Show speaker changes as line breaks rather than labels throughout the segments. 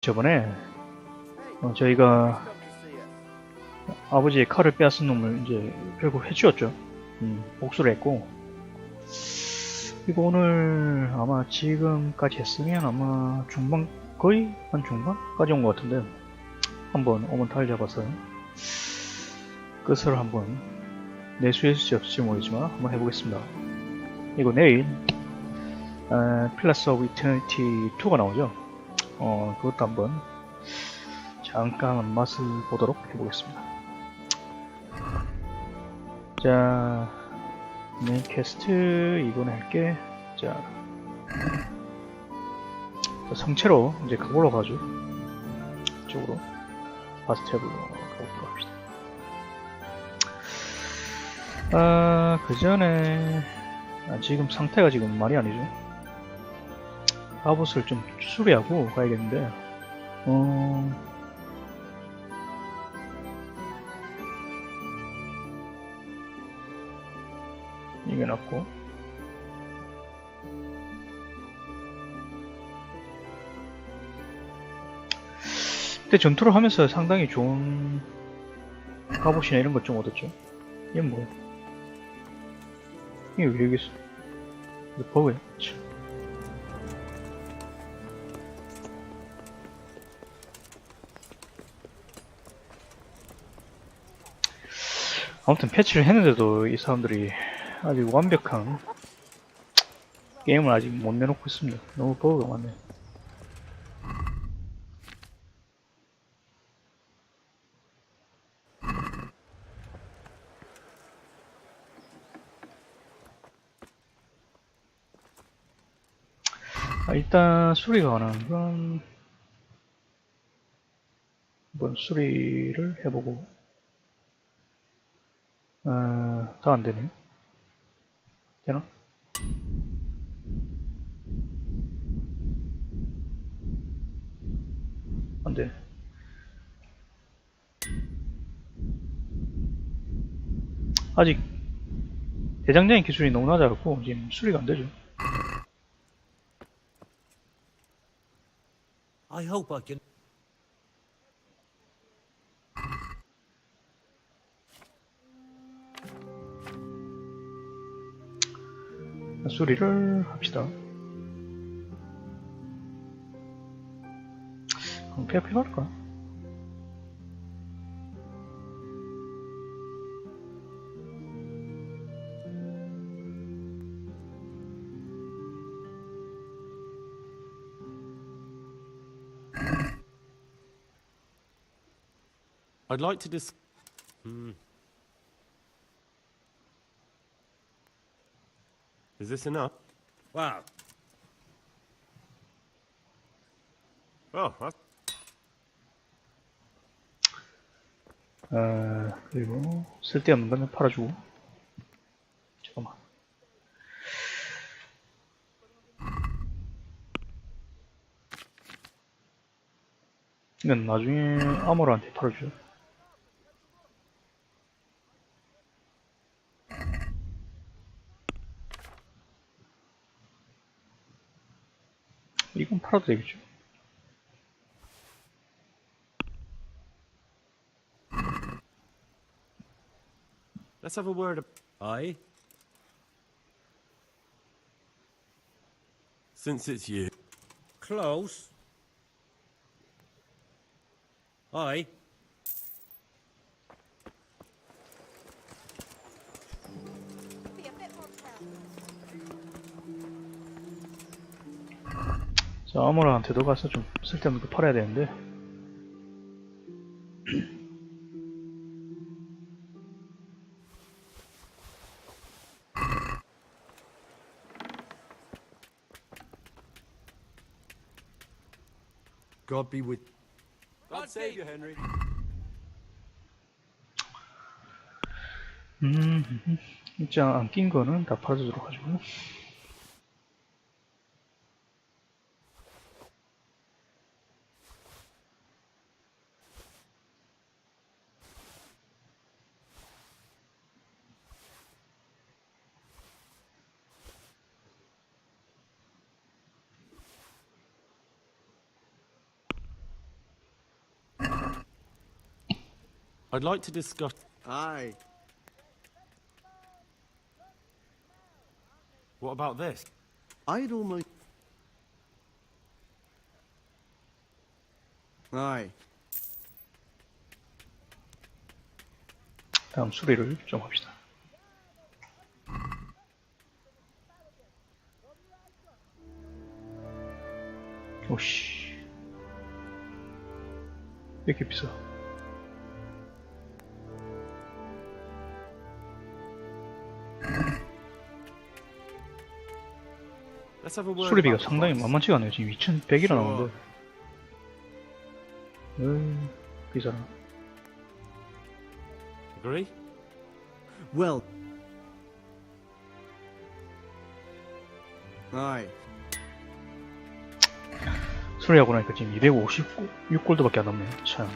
저번에 저희가 아버지의 칼을 빼앗은 놈을 이제 결국 해치웠죠. 복수를 했고, 그리고 오늘 아마 지금까지 했으면 아마 중반, 거의 한 중반까지 온 것 같은데, 한번 오몬타를 잡아서 끝을 한번 내수할 수 없을지 모르지만 한번 해보겠습니다. 이거 내일 필라스 오브 이터니티 2가 나오죠. 그것도 한번 잠깐 맛을 보도록 해보겠습니다. 자, 메인퀘스트 이번에 할게. 자, 성체로 이제 그걸로 가죠. 이쪽으로 바스텝으로 가보도록 합시다. 그 전에 지금 상태가 지금 말이 아니죠. 갑옷을 좀 수리하고 가야겠는데, 이게 낫고, 그때 전투를 하면서 상당히 좋은 갑옷이나 이런 것 좀 얻었죠. 이게 뭐야? 이게 왜 여기 있어? 이거 버그야? 아무튼 패치를 했는데도 이 사람들이 아직 완벽한 게임을 아직 못 내놓고 있습니다. 너무 버그가 많네. 일단 수리가 가능한 건 한번 수리를 해보고, 다 안되네. 되나? 안돼. 아직 대장장의 기술이 너무 낮아갖고 지금 수리가 안되죠.
I hope I can.
수리를 합시다. 그럼 PFP 갈까?
I'd like to dis. Is this enough? Wow. Oh, that's...
그리고 쓸데없는 건 팔아주고. 잠깐만. 이건 나중에 아모르한테 팔아주죠. 이건 팔아도 되겠죠.
Let's have a word. Aye. Since it's you. Close. Aye.
자, 아모르한테도 가서 좀 쓸데없는 거 팔아야 되는데.
God be with. God save you, Henry.
진짜 안 낀 거는 다 팔아주도록 하죠.
I'd like to discuss.
Aye.
What about this?
I'd almost... Aye.
다음 수리를 좀 합시다. 오씨, 왜 이렇게 비싸?
Let's have a word.
수리비가
about the
상당히
price.
만만치가 않네요. 지금 2,100이나 나오는데. 비싸나?
Agree?
Well... Aye.
수리하고 나니까 지금 256골드밖에 안 남네요. 참.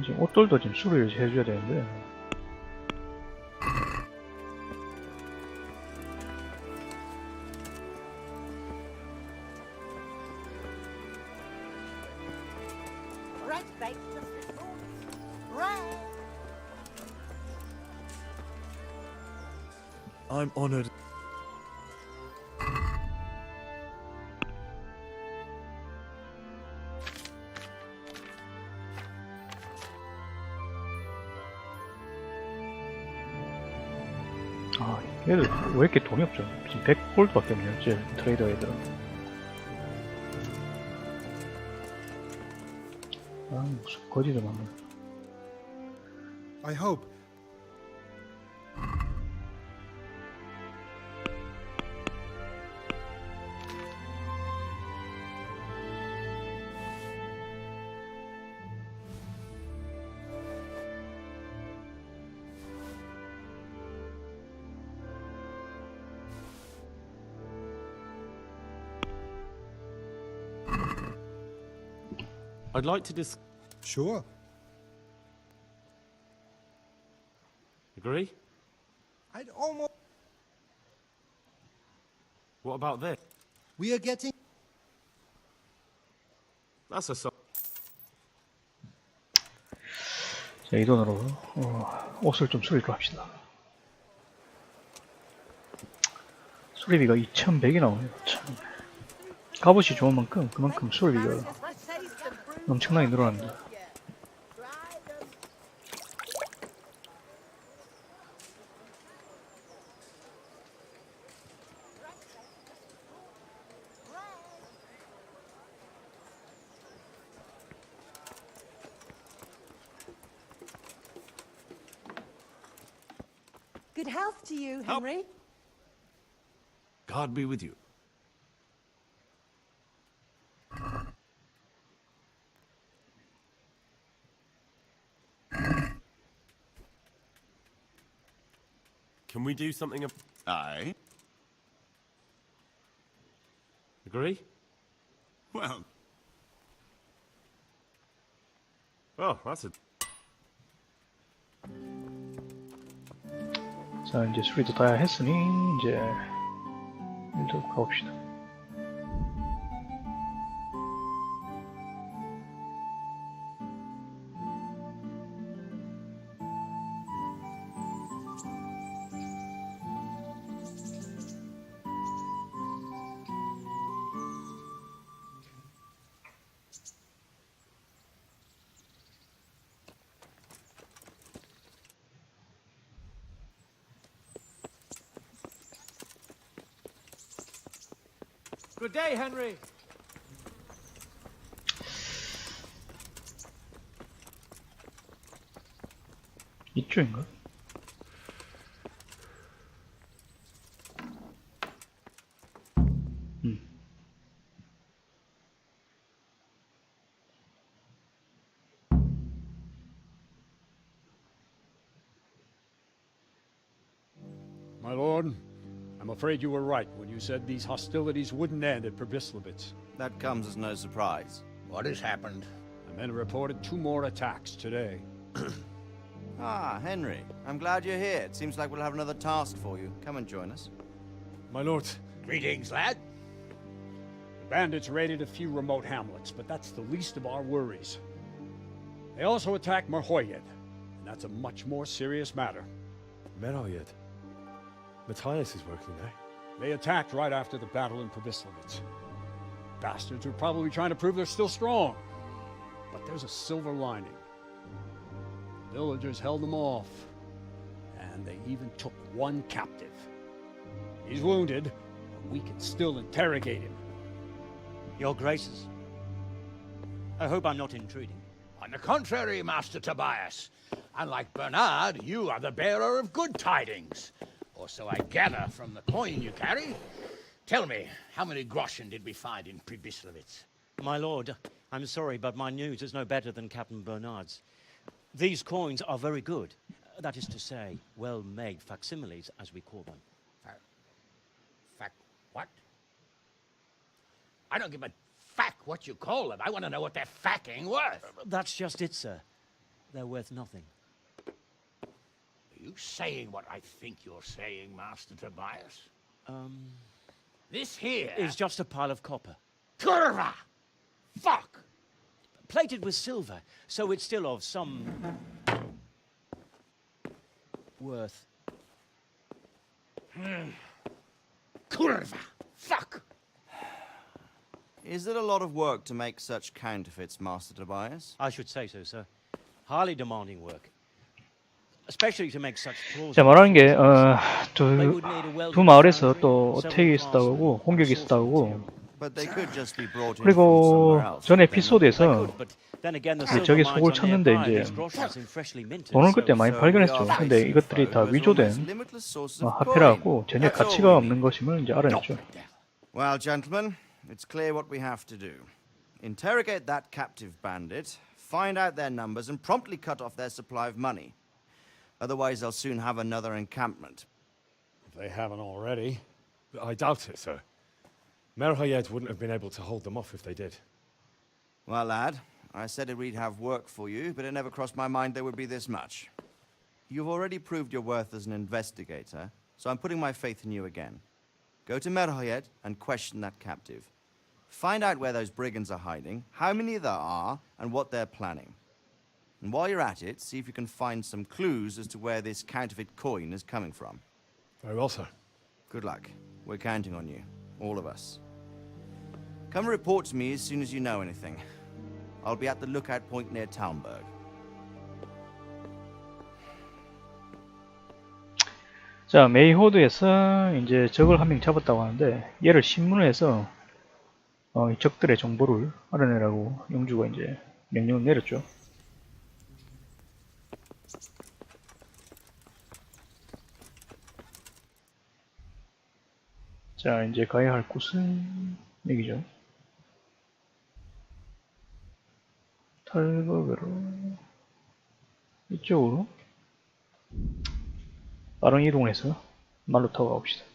지금 옷돌도 지금 수리를 해줘야 되는데.
I'm honored.
아, 얘들 왜 이렇게 돈이 없죠? 지금 100골드밖에 없네요. 제 트레이더 애들은. 아, 무슨 거지도 많네.
I hope.
I'd like to
Sure.
Agree?
I'd almost...
What about this?
We are getting...
That's a song.
자, 이 돈으로 옷을 좀 수리를 합시다. 수리비가 2,100이 나오네요. 참. 값옷이 좋은 만큼 그만큼 수리비가 엄청나게 늘어납니다.
Good health to you, Henry.
God be with you. Can we do something?
Aye.
Agree?
Well...
Oh, that's a.
자, 이제 수리도 다 했으니 이제 일도 가봅시다.
Good day, Henry.
이쪽인가?
My lord, I'm afraid you were right when you said these hostilities wouldn't end at Probislavitz.
That comes as no surprise.
What has happened?
The men reported 2 more attacks today.
Ah, Henry. I'm glad you're here. It seems like we'll have another task for you. Come and join us.
My lord,
Greetings, lad.
the bandits raided a few remote hamlets, but that's the least of our worries. They also attacked Merhoyed, and that's a much more serious matter.
Meroyed. Matthias is working there.
They attacked right after the battle in Pribyslavitz. Bastards are probably trying to prove they're still strong. But there's a silver lining. The villagers held them off, and they even took one captive. He's wounded, but we can still interrogate him.
Your Graces, I hope I'm not intruding.
On the contrary, Master Tobias. Unlike Bernard, you are the bearer of good tidings. Or so I gather from the coin you carry. Tell me, how many groschen did we find in Pribyslavitz?
My lord, I'm sorry, but my news is no better than Captain Bernard's. These coins are very good. That is to say, well-made facsimiles, as we call them.
What? I don't give a what you call them. I want to know what they're facking worth.
That's just it, sir. They're worth nothing.
Are you saying what I think you're saying, Master Tobias? This here
It's just a pile of copper.
Curva! Fuck!
Plated with silver, so it's still of some worth.
Curva! Fuck!
Is it a lot of work to make such counterfeits, Master Tobias?
I should say so, sir. Highly demanding work. Especially to make such clauses.
자, 말하는 게, 두 마을에서 또 어택이 있었다고 하고, 공격이 있었다고 하고,
But they could just be brought in from
그리고
somewhere else.
전 에피소드에서
이제
저게 속을 쳤는데 이제 돈을 그때 많이 발견했죠. 근데 이것들이 다 위조된 화폐라고 전혀 가치가 없는 것임을 이제 알아냈죠.
Well, gentlemen, it's clear what we have to do. Interrogate that captive bandit, find out their numbers, and promptly cut off their supply of money. Otherwise, they'll soon have another encampment.
If they haven't already.
I doubt it, sir. Merhoyed wouldn't have been able to hold them off if they did.
Well, lad, I said we'd have work for you, but it never crossed my mind there would be this much. You've already proved your worth as an investigator, so I'm putting my faith in you again. Go to Merhoyed and question that captive. Find out where those brigands are hiding, how many there are, and what they're planning. And while you're at it, see if you can find some clues as to where this counterfeit coin is coming from.
Very well, sir.
Good luck. We're counting on you, all of us. Come report to me as soon as you know anything. I'll be at the lookout point near Talmberg.
자, 메이호드에서 이제 적을 한 명 잡았다고 하는데, 얘를 신문해서 이 적들의 정보를 알아내라고 영주가 이제 명령을 내렸죠. 자, 이제 가야 할 곳은 여기죠. 탈버그로 이쪽으로 빠른 이동해서 말로 타고 가봅시다.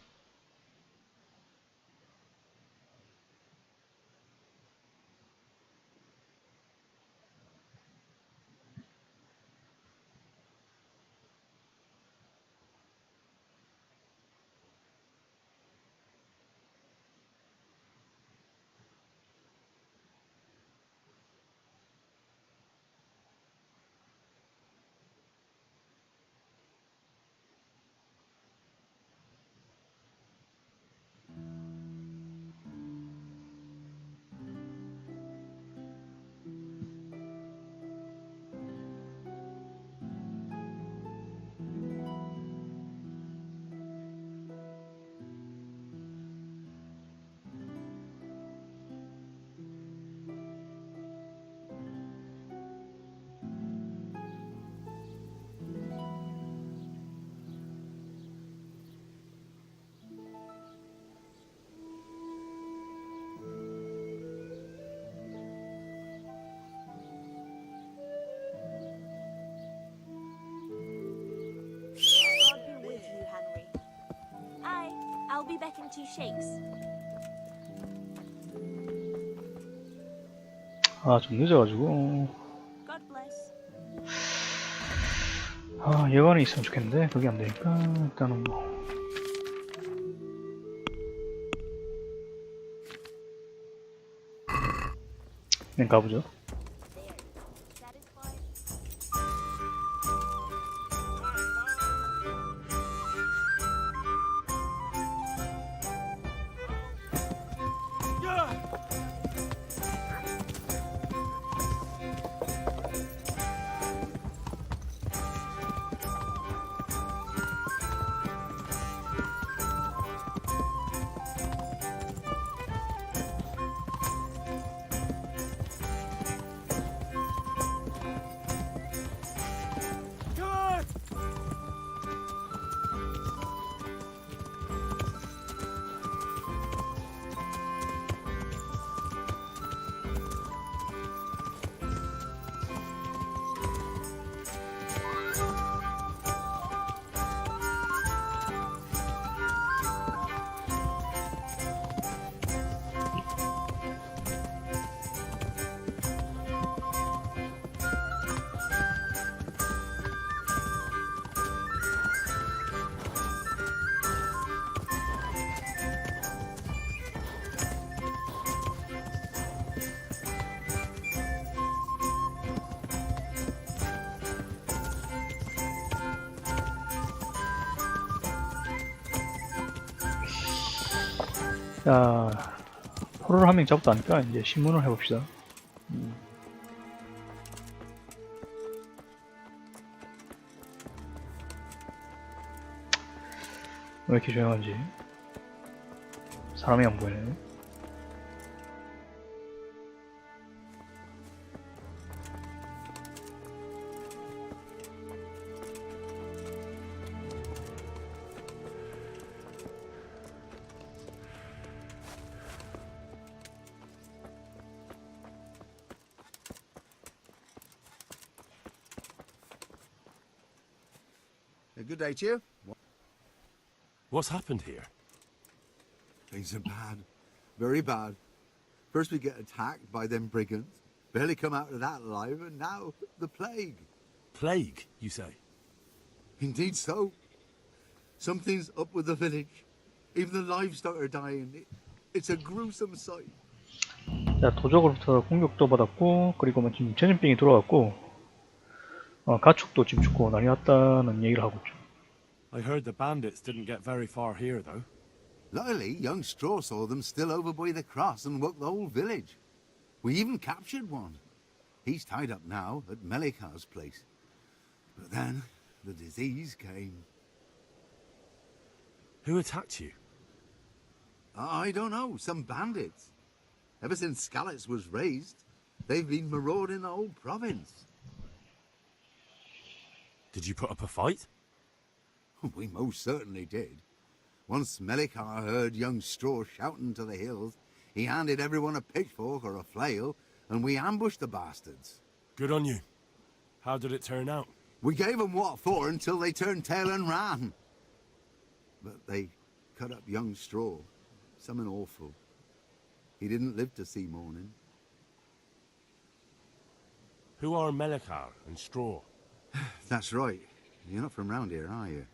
I'll be back in 2 shakes.
아, 좀 늦어가지고.
God bless.
아, 여관에 있으면 좋겠는데 그게 안 되니까 일단은 뭐. 그냥 가보죠.
Satisfied?
자, 포로를 한 명 잡았다 하니까 이제 신문을 해봅시다. 왜 이렇게 조용한지. 사람이 안 보이네.
Good day to you.
What's happened here?
Things are bad. Very bad. First we get attacked by them brigands. Barely come out of that alive, and now the plague.
Plague, you say?
Indeed so. Something's up with the village. Even the livestock are dying. It's a gruesome sight.
자, 도적으로부터 공격도 받았고, 그리고 뭐 지금 전염병이 들어왔고, 가축도 지금 죽고 난리 났다는 얘기를 하고 있죠.
I heard the bandits didn't get very far here, though.
Luckily, young Straw saw them still over by the cross and woke the whole village. We even captured one. He's tied up now at Melikar's place. But then the disease came.
Who attacked you?
I don't know, some bandits. Ever since Skalitz was raised, they've been marauding the whole province.
Did you put up a fight?
We most certainly did. Once Melikar heard young Straw shouting to the hills, he handed everyone a pitchfork or a flail, and we ambushed the bastards.
Good on you. How did it turn out?
We gave them what for until they turned tail and ran. But they cut up young Straw. Something awful. He didn't live to see morning.
Who are Melikar and Straw?
That's right. You're not from round here, are you?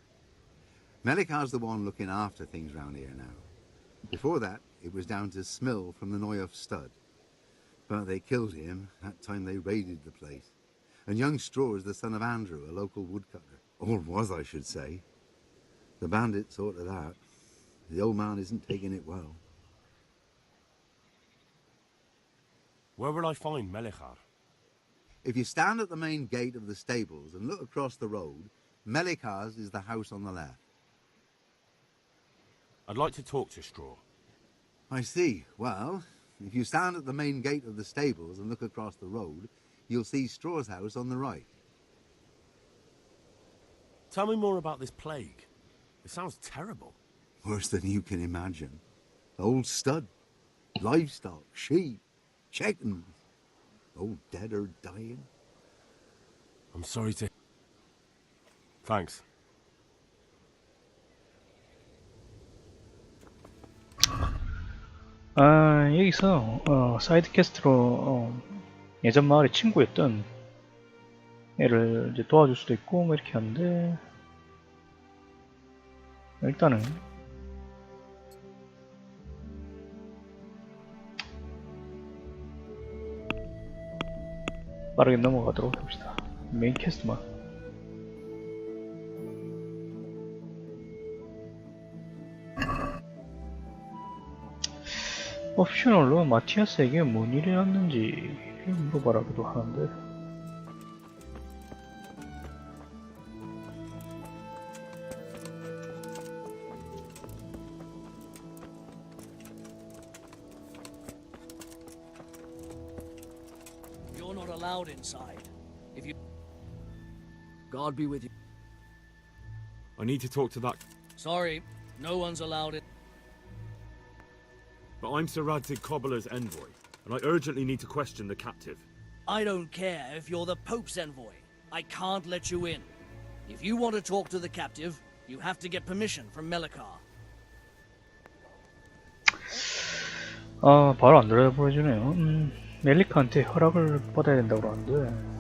Melikar's the one looking after things round here now. Before that, it was down to Smill from the Noyoff stud. But they killed him that time they raided the place. And young Straw is the son of Andrew, a local woodcutter. Or was, I should say. The bandits saw to that. The old man isn't taking it well.
Where will I find Melikar?
If you stand at the main gate of the stables and look across the road, Melikar's is the house on the left.
I'd like to talk to Straw.
I see. Well, if you stand at the main gate of the stables and look across the road, you'll see Straw's house on the right.
Tell me more about this plague. It sounds terrible.
Worse than you can imagine. Old stud, livestock, sheep, chickens, all dead or dying.
I'm sorry to... Thanks.
여기서 사이드 퀘스트로 예전 마을의 친구였던 애를 이제 도와줄 수도 있고 뭐 이렇게 하는데, 일단은 빠르게 넘어가도록 해봅시다. 메인 퀘스트만. 옵셔널로 마티아스에게 뭔 일이 났는지 물어봐라기도 하는데
You're not allowed inside. If you... God be with you.
I need to talk to that.
Sorry, no one's allowed it.
But I'm Sir Radzig Cobbler's envoy, and I urgently need to question the captive.
I don't care if you're the Pope's envoy. I can't let you in. If you want to talk to the captive, you have to get permission from Melikar.
아 바로 안 들어보여주네요. 멜리카한테 허락을 받아야 된다고 그러는데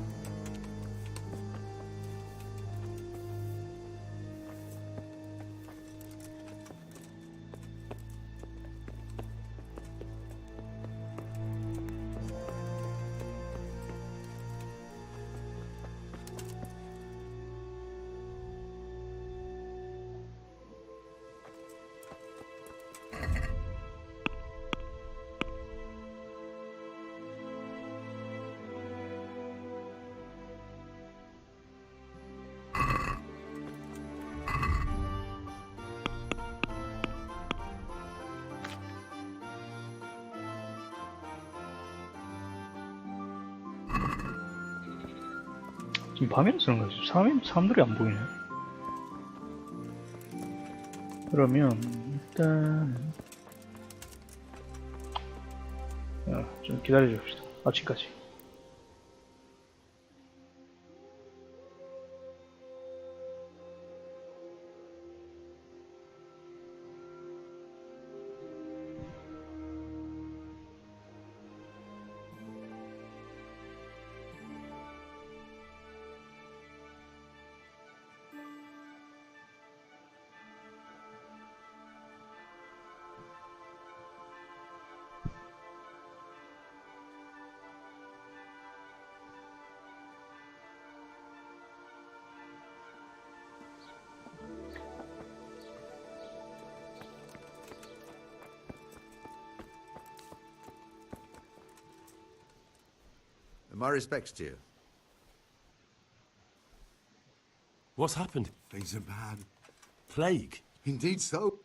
지금 밤에는 쓰는 거지. 사람들이 안 보이네. 그러면 일단 좀 기다려 줍시다. 아침까지.
My respects to you.
What's happened?
Things are bad.
Plague?
Indeed so.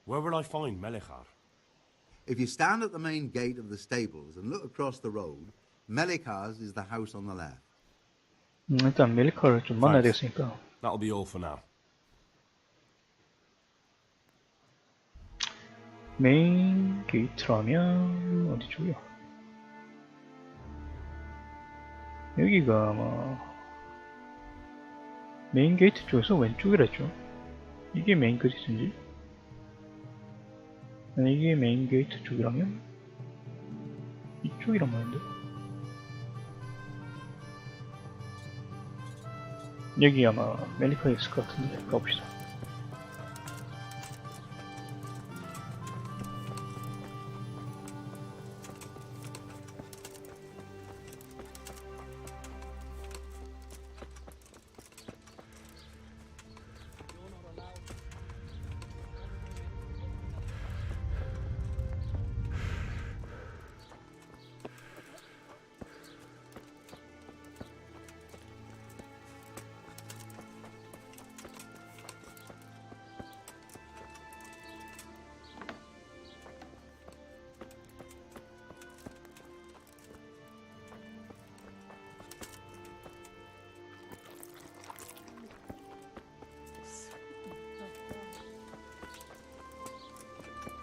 Where will I find Melikar?
If you stand at the main gate of the stables and look across the road, Melikar's is the house on the left.
일단 멜리카를 좀 만나야 되겠으니까.
That'll be all for now.
메인 게이트라면 어디 쪽이야? 여기가 아마 메인 게이트 쪽에서 왼쪽이랬죠. 이게 메인 게이트인지? 아니, 이게 메인 게이트 쪽이라면 이쪽이란 말인데. 여기 아마 멜리카에 있을 것 같은데 가봅시다.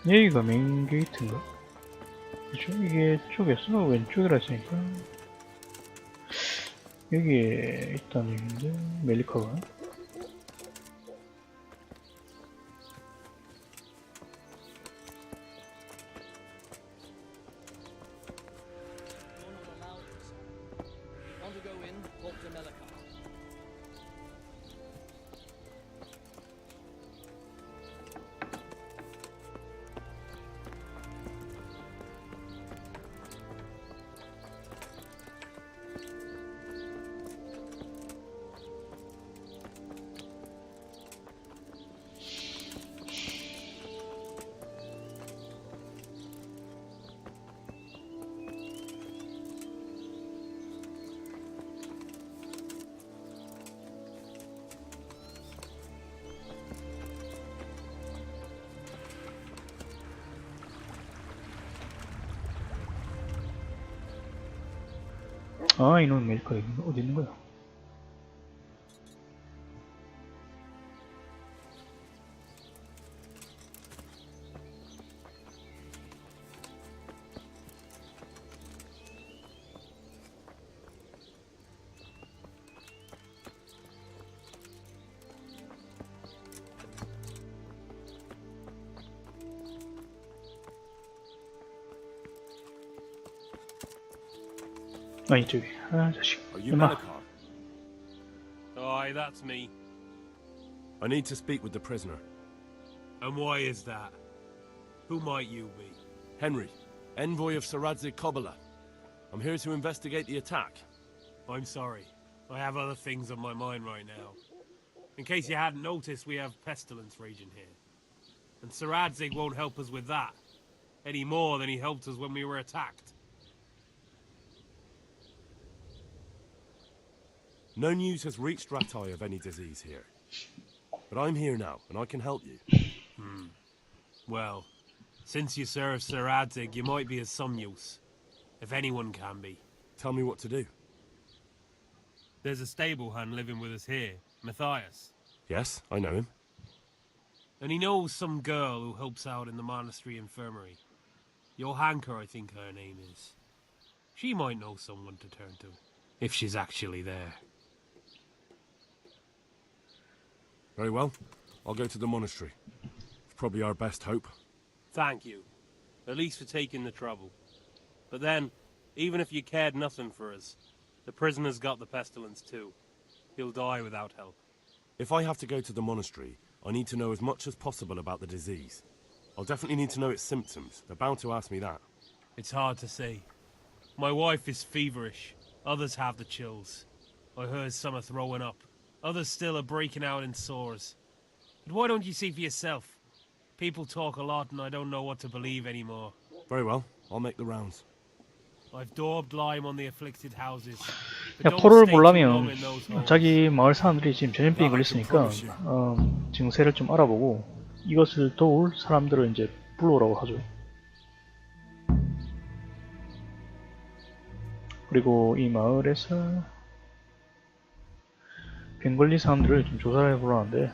여기가 메인 게이트인가? 그쵸? 이게 쪽에서 왼쪽이라 했으니까 여기에 있다는 얘기인데 멜리카가 아, 이놈 메리카 어디 있는 거야? 아, 이쪽에. 아, 자식.
Are you
엄마.
Melikar?
Aye, that's me.
I need to speak with the prisoner.
And why is that? Who might you be?
Henry, envoy of Saradze Kobala. I'm here to investigate the attack.
I'm sorry. I have other things on my mind right now. In case you hadn't noticed, we have pestilence raging here. And Saradzig won't help us with that. Any more than he helped us when we were attacked.
No news has reached Ratai of any disease here. But I'm here now, and I can help you.
Well, since you serve Saradzig, you might be of some use. If anyone can be.
Tell me what to do.
There's a stable hand living with us here, Matthias.
Yes, I know him.
And he knows some girl who helps out in the monastery infirmary. Johanka, I think her name is. She might know someone to turn to, if she's actually there.
Very well. I'll go to the monastery. It's probably our best hope.
Thank you. At least for taking the trouble. But then, even if you cared nothing for us, the prisoner's got the pestilence too. He'll die without help.
If I have to go to the monastery, I need to know as much as possible about the disease. I'll definitely need to know its symptoms. They're bound to ask me that.
It's hard to say. My wife is feverish. Others have the chills. I heard some are throwing up. Others still are breaking out in sores. But why don't you see for yourself? People talk a lot and I don't know what to believe anymore.
Very well. I'll make the rounds.
I've daubed lime on the afflicted houses.
야, 포로를 보려면 자기 마을 사람들이 지금 전염병이 걸렸으니까 증세를 좀 알아보고 이것을 도울 사람들을 이제 불러오라고 하죠. 그리고 이 마을에서 병 걸린 사람들을 좀 조사를 해보라는데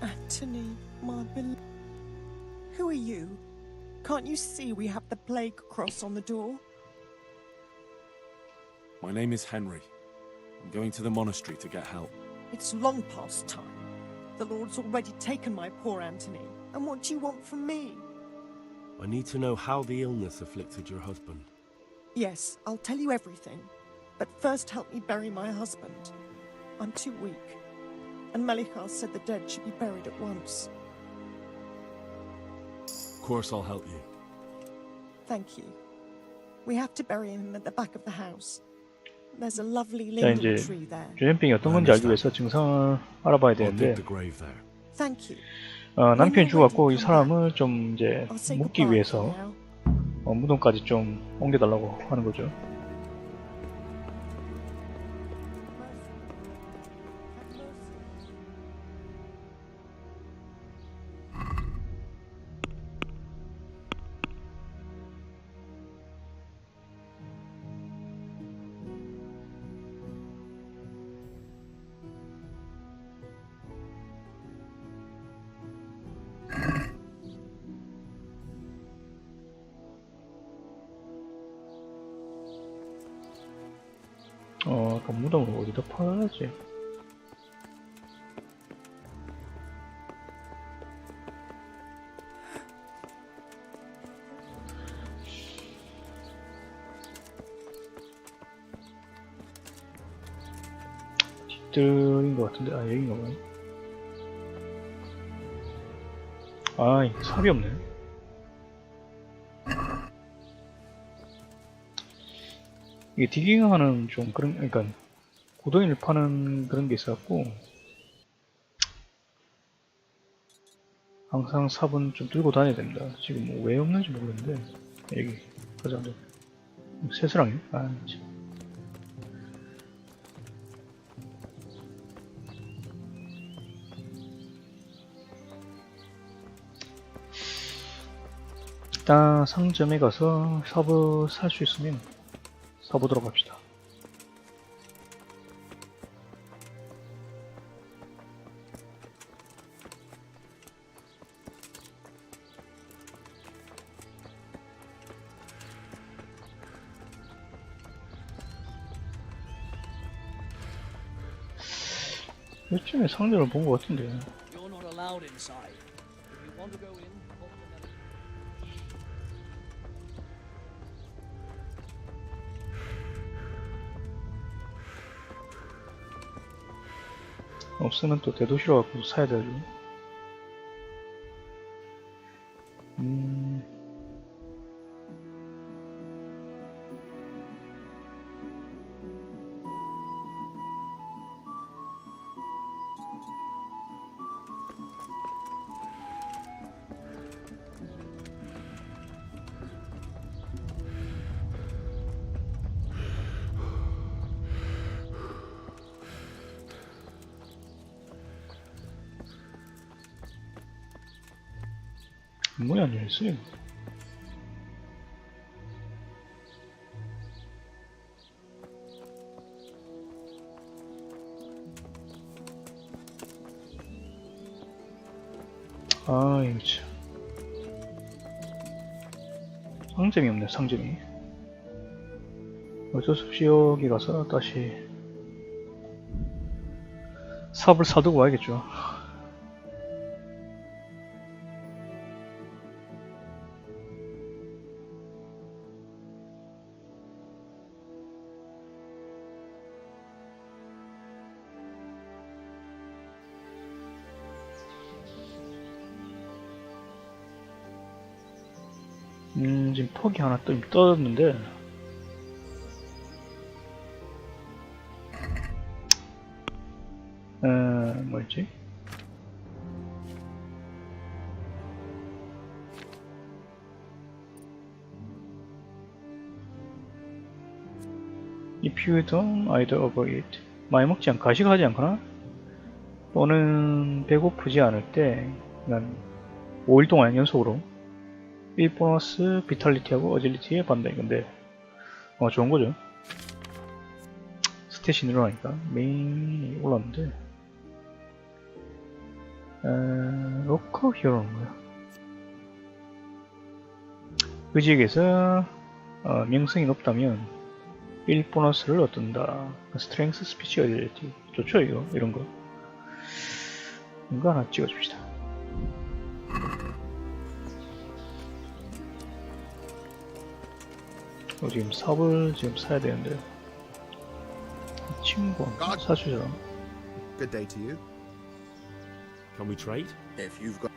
Anthony, my beloved. Who are you? Can't you see we have the plague cross on the door?
My name is Henry. I'm going to the monastery to get help.
It's long past time. The Lord's already taken my poor Anthony. And what do you want from me?
I need to know how the illness afflicted your husband.
Yes, I'll tell you everything. But first help me bury my husband. I'm too weak. And Melikar said the dead should be buried at once.
Of course I'll help you.
Thank you. We have to bury him at the back of the house. There's a lovely
자,
linden
이제
tree there.
전염병이 어떤 건지 알기 위해서 증상을 알아봐야 되는데
Thank you.
남편이 죽어갖고 이 사람을 좀 이제 묻기 위해서 무덤까지 좀 옮겨달라고 하는 거죠. 그 무덤을 어디다 파야지? 집들인 것 같은데, 여긴가 봐요. 삽이 없네. 이게 디깅하는 좀 그런, 그러니까 구덩이를 파는 그런 게 있어갖고 항상 삽은 좀 들고 다녀야 됩니다. 지금 뭐 왜 없는지 모르겠는데 여기 가자. 새스랑이? 아 참. 일단 상점에 가서 삽을 살 수 있으면 사보도록 합시다. 요즘에 상점을 본 것 같은데.
You're not allowed inside. If you want to go in, talk to them.
없으면 또 대도시로 갖고 사야 되죠. 문이 안 열렸어요. 아 이거 참 상점이 없네. 상점이 어쩔 수 없이 여기 가서 다시 삽을 사두고 와야겠죠. 지금 폭이 하나 떴는데 뭐였지? If you don't either overeat 많이 먹지 않고 가식하지 않거나 또는 배고프지 않을 때 난 5일 동안 연속으로 1 보너스 비탈리티하고 어질리티에 받는다 이건데 좋은거죠. 스탯이 늘어나니까 메인이 올랐는데 로커 히어로는 뭐야? 그 지역에서 명성이 높다면 1 보너스를 얻는다. 스트렝스 스피치 어질리티 좋죠 이거 이런거 이거 하나 찍어줍시다. 지금 삽을 지금 사야 되는데 이 친구 사주잖아.
Good day to you.
Can we trade?
If you've got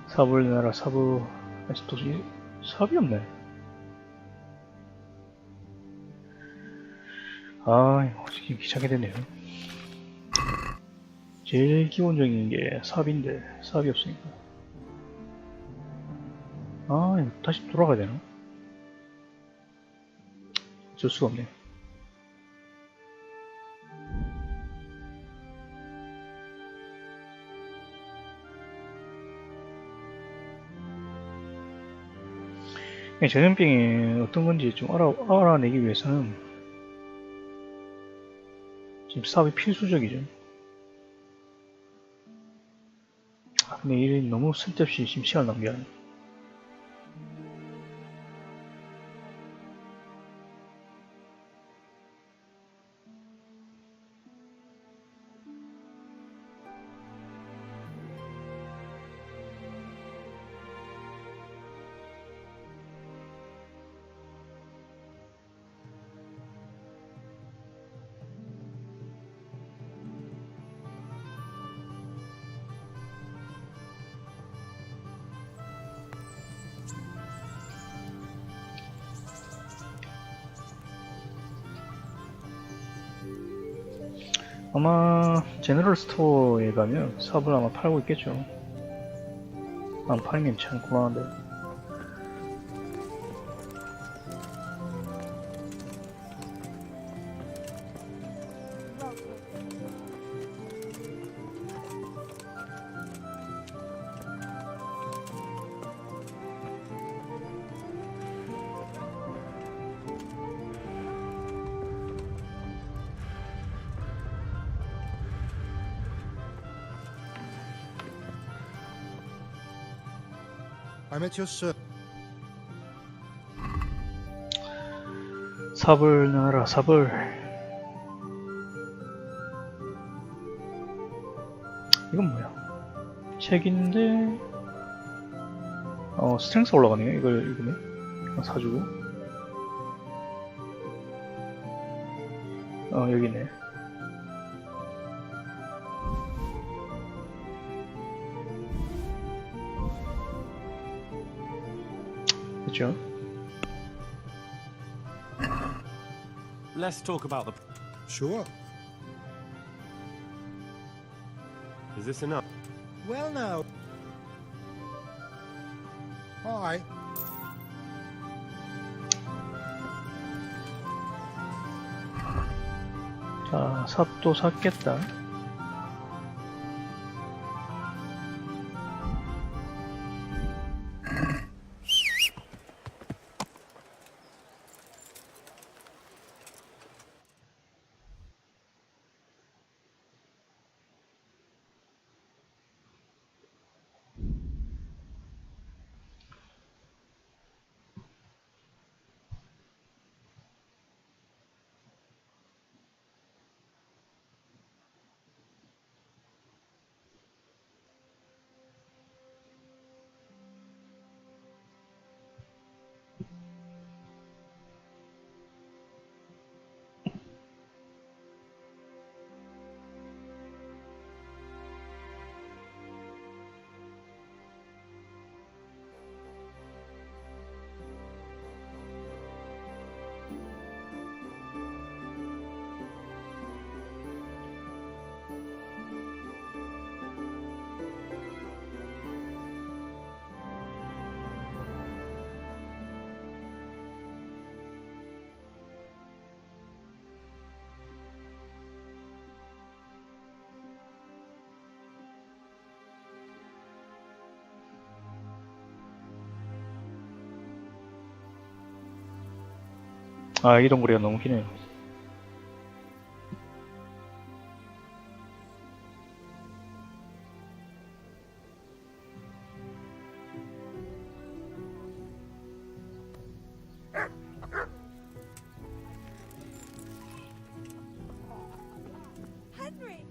삽을 내놔라. 삽을 또 삽이 없네. 아 이거 지금 귀찮게 됐네요. 제일 기본적인 게 삽인데 삽이 없으니까 아 이거 다시 돌아가야 되나? 어쩔 수가 없네. 전염병이 어떤 건지 좀 알아내기 위해서는 지금 삽이 필수적이죠. 근데 일이 너무 쓸데없이 지금 시간 낭비하네. 아마 제너럴 스토어에 가면 삽을 아마 팔고 있겠죠. 안 팔면 참 곤란한데.
I'm at your service.
삽을 넣어라, 삽을. 이건 뭐야? 책인데, 스트렝스 올라가네요. 이거네. 사주고. 여기 있네. 그쵸?
Let's talk about the...
Sure.
Is this enough?
Well, now. Hi.
자, 삽도 샀겠다. 아, 이동거리가 너무 기네요.
Henry!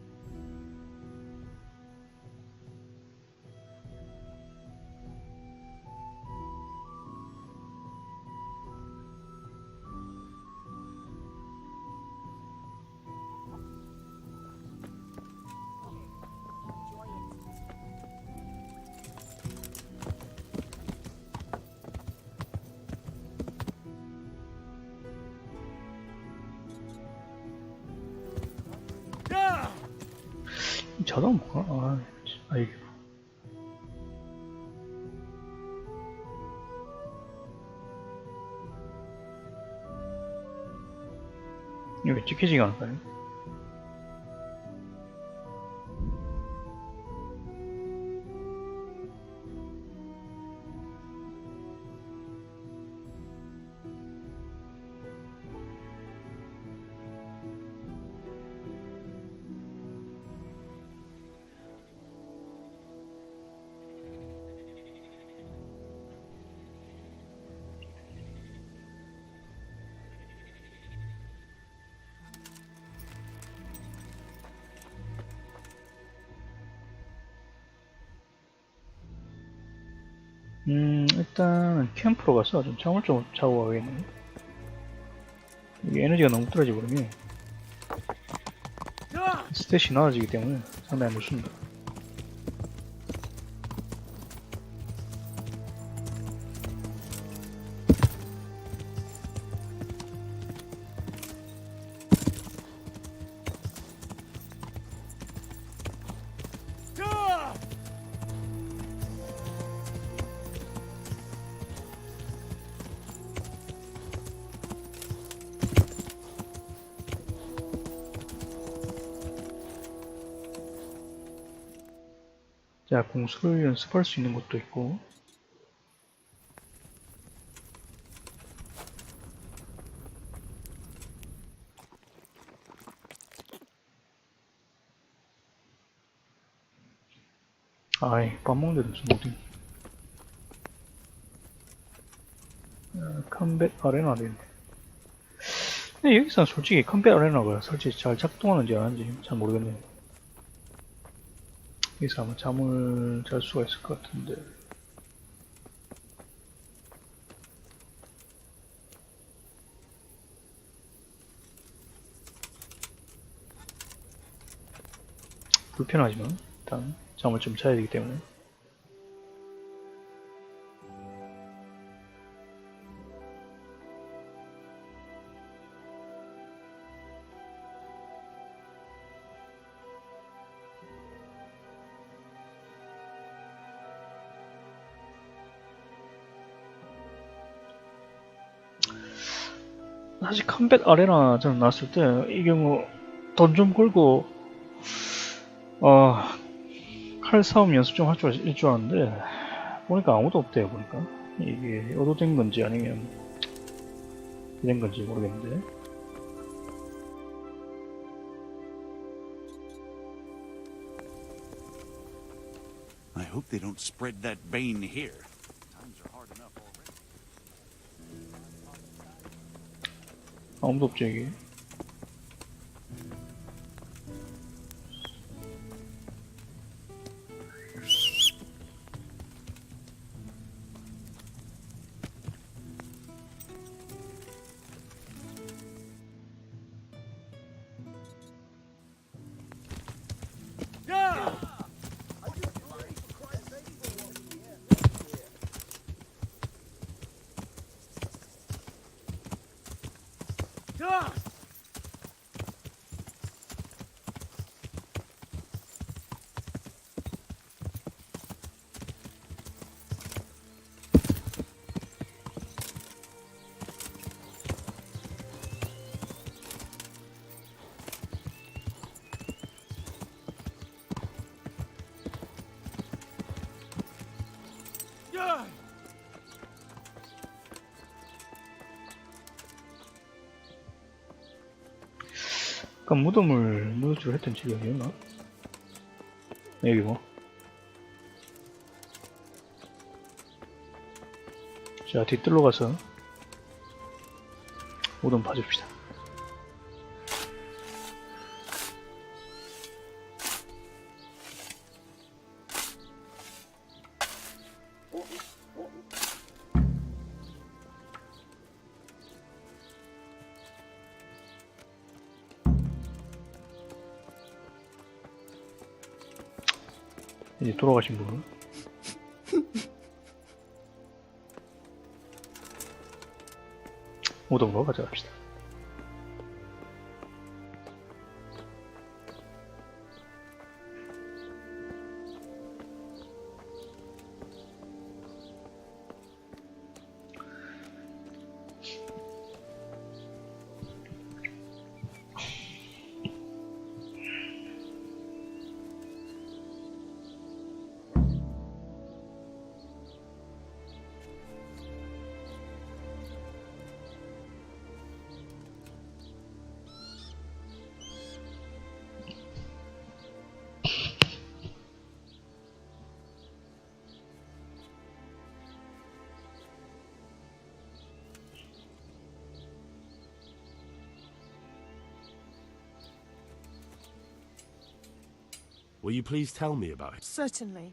자동 뭐야? 아이. 이거 왜 찍히지가 않을까요? 일단 캠프로 가서 좀 잠을 좀 자고 가겠네. 이게 에너지가 너무 떨어져 버리면 스탯이 나아지기 때문에 상당히 무섭습니다. 자, 공수를 연습할 수 있는 것도 있고. 아이, 밥 먹는 데도 좀 어디. 컴뱃 아레나 되네. 근데 여기서는 솔직히 컴뱃 아레나가 솔직히 잘 작동하는지 안 하는지 잘 모르겠네요. 여기서 아마 잠을 잘 수가 있을 것 같은데. 불편하지만 일단 잠을 좀 자야 되기 때문에. 사실 컴뱃 아레나 저는 나왔을 때 이 경우 돈 좀 걸고 칼 싸움 연습 좀 할 줄 알았는데 보니까 아무도 없대요. 보니까 이게 의도된 건지 아니면 된 건지 모르겠는데.
I hope they don't spread that bane here. Times are hard enough already.
아무도 없죠 이게. 아까 무덤을 무너지로 했던 집이 어디였나? 여기 뭐. 자, 뒤뜰로 가서 무덤 봐줍시다. 이제 돌아가신 분. 무덤으로 가져갑시다.
Will you please tell me about it?
Certainly.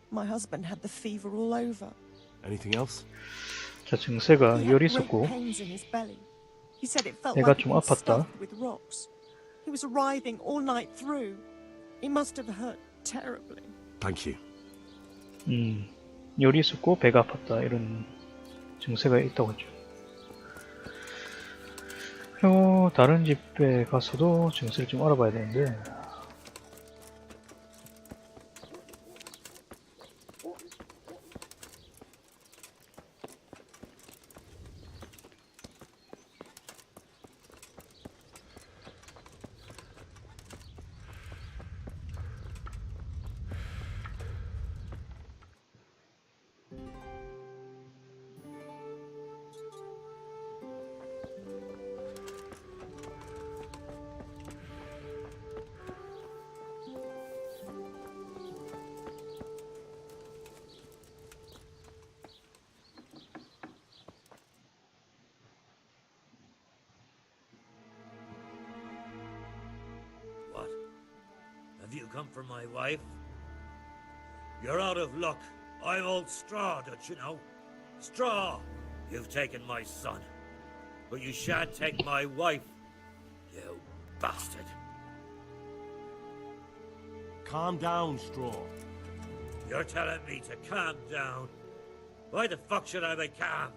My husband had the fever all over.
Anything else?
자, 증세가
He
열이
had great
있었고
pains in his belly. He said it felt
배가
like
좀
it was
아팠다.
stuffed with rocks. He was writhing all night through. It must have hurt terribly.
Thank you.
열이 있었고 배가 아팠다 이런 증세가 있다고 했죠. 그리고 다른 집에 가서도 증세를 좀 알아봐야 되는데
come for my wife? You're out of luck. I'm old Straw, don't you know? Straw! You've taken my son. But you shan't take my wife, you bastard.
Calm down, Straw.
You're telling me to calm down? Why the fuck should I be calm?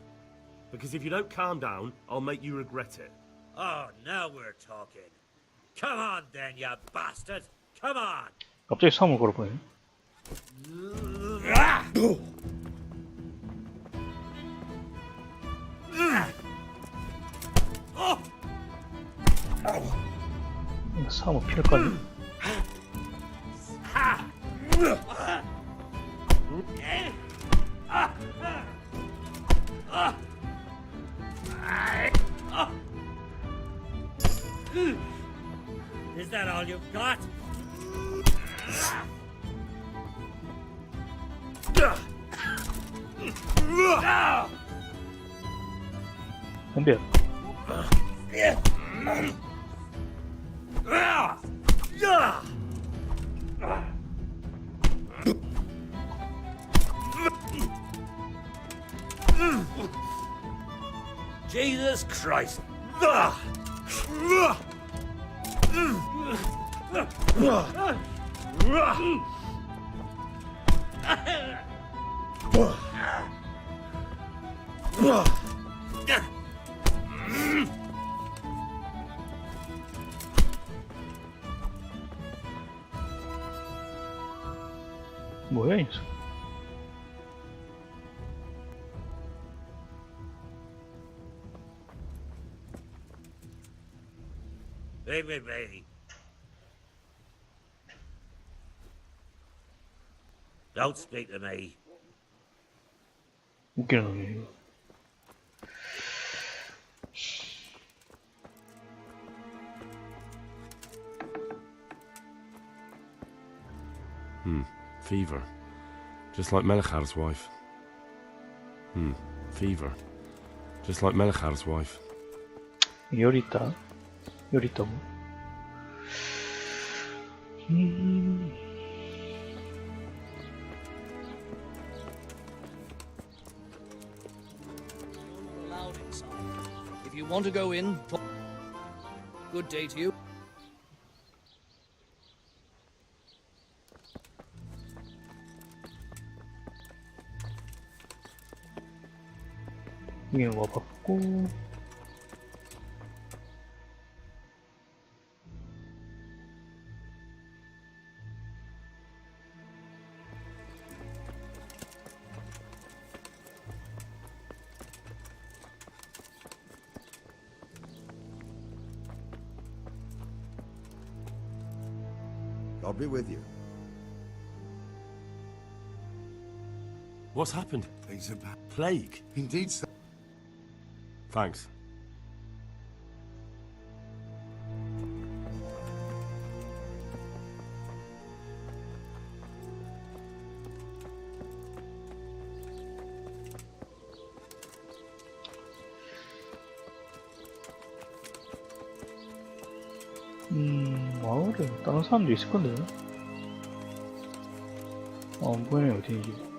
Because if you don't calm down, I'll make you regret it.
Oh, now we're talking. Come on then, you bastard! Come on!
갑자기 싸움을 걸어보네. 싸움을 피할까요?
Is that all you've got?
근데
Jesus Christ!
뭐야 이 녀석?
Hey. Don't speak to me.
웃기는 놈이에요.
Fever. Just like Melichar's wife. Fever. Just like Melichar's wife.
열 있다. 열 있다고.
Allowed inside. If you want to go in, talk. Good day to you.
이게 와봤고.
I'll be with you.
What's happened?
Things are bad.
Plague?
Indeed, sir.
Thanks.
마을에 다른 사람도 있을 건데. 안 보이네, 어디인지.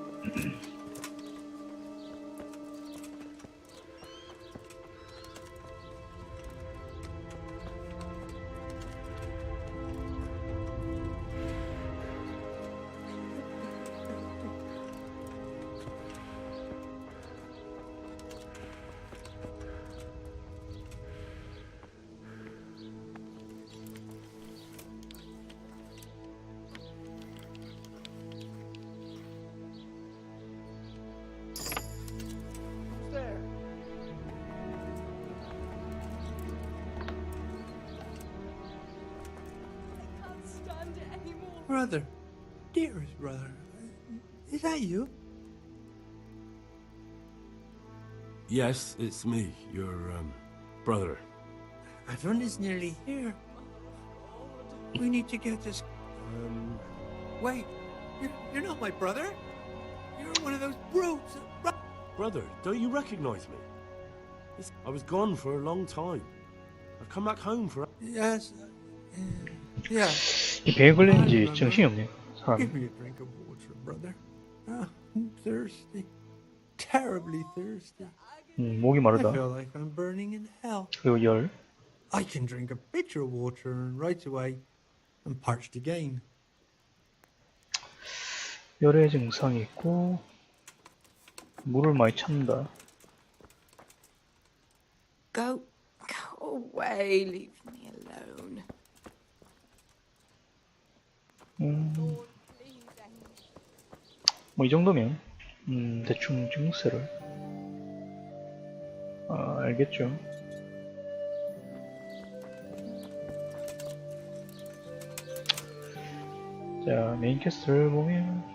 Brother, dearest brother, is that you?
Yes, it's me, your, brother.
My friend is nearly here. We need to get this. Wait, you're not my brother? You're one of those brutes.
Brother, don't you recognize me? I was gone for a long time. I've come back home for...
Yes. Yeah.
이 배에 걸린지 정신이 없네 사람.
Give me a drink of water, brother. Ah, I'm thirsty. Terribly thirsty.
목이
I
마르다.
feel like I'm burning in hell.
그리고 열.
I can drink a pitcher of water and right away I'm parched again.
열의 증상이 있고 물을 많이 찾는다.
Go away. Leave me alone.
뭐 이 정도면 대충 증세를 알겠죠. 자, 메인퀘스트를 보면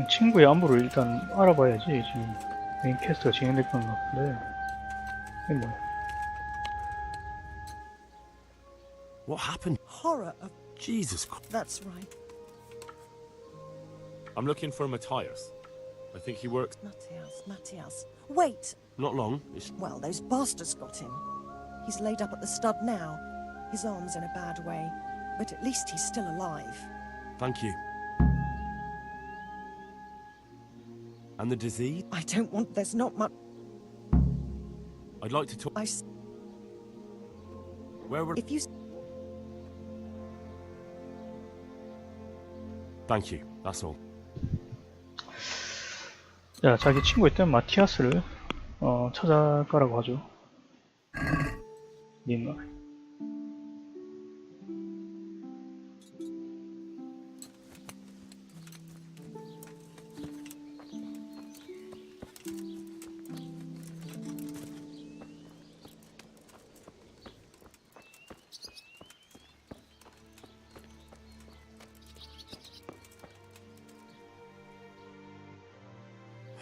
친구의 안부를 일단 알아봐야지. 지금 메인 퀘스트가 진행될 것 같은데 이게 뭐야?
What happened?
Horror of...
Jesus Christ.
That's right.
I'm looking for Matthias. I think he works...
Matthias. Wait!
Not long. It's...
Well, those bastards got him. He's laid up at the stud now. His arm's in a bad way, but at least he's still alive.
Thank you. And the disease?
I don't want... There's not much...
I'd like to talk... Where were...
If you...
Thank you. That's all.
자, 자기 친구 있던 마티아스를 찾아가라고 하죠. 님.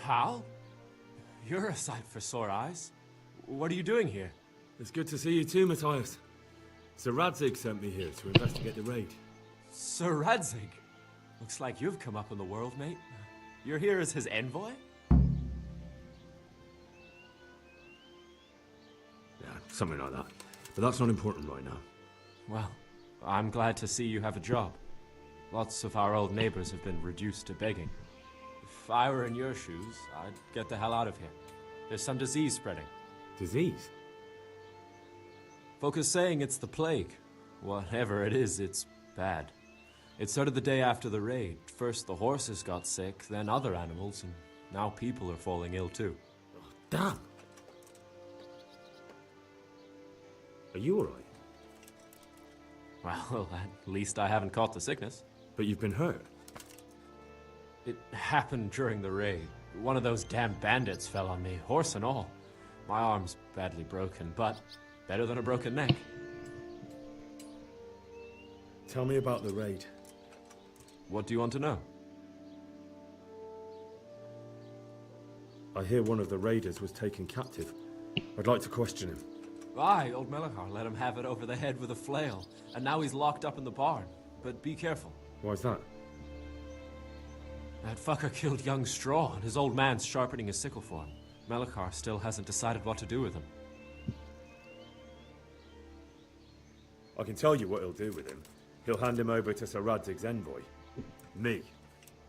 Hal? You're a sight for sore eyes. What are you doing here?
It's good to see you too, Matthias. Sir Radzig sent me here to investigate the raid.
Sir Radzig? Looks like you've come up in the world, mate. You're here as his envoy?
Yeah, something like that. But that's not important right now.
Well, I'm glad to see you have a job. Lots of our old neighbors have been reduced to begging. If I were in your shoes, I'd get the hell out of here. There's some disease spreading.
Disease?
Folk are saying it's the plague. Whatever it is, it's bad. It started the day after the raid. First the horses got sick, then other animals, and now people are falling ill too.
Oh, damn! Are you alright?
Well, at least I haven't caught the sickness.
But you've been hurt?
It happened during the raid. One of those damn bandits fell on me, horse and all. My arm's badly broken, but better than a broken neck.
Tell me about the raid.
What do you want to know?
I hear one of the raiders was taken captive. I'd like to question him.
Aye, old Melikar let him have it over the head with a flail, and now he's locked up in the barn. But be careful.
Why's that?
That fucker killed young Straw, and his old man's sharpening his sickle for him. Melikar still hasn't decided what to do with him.
I can tell you what he'll do with him. He'll hand him over to Sir Radzig's envoy. Me.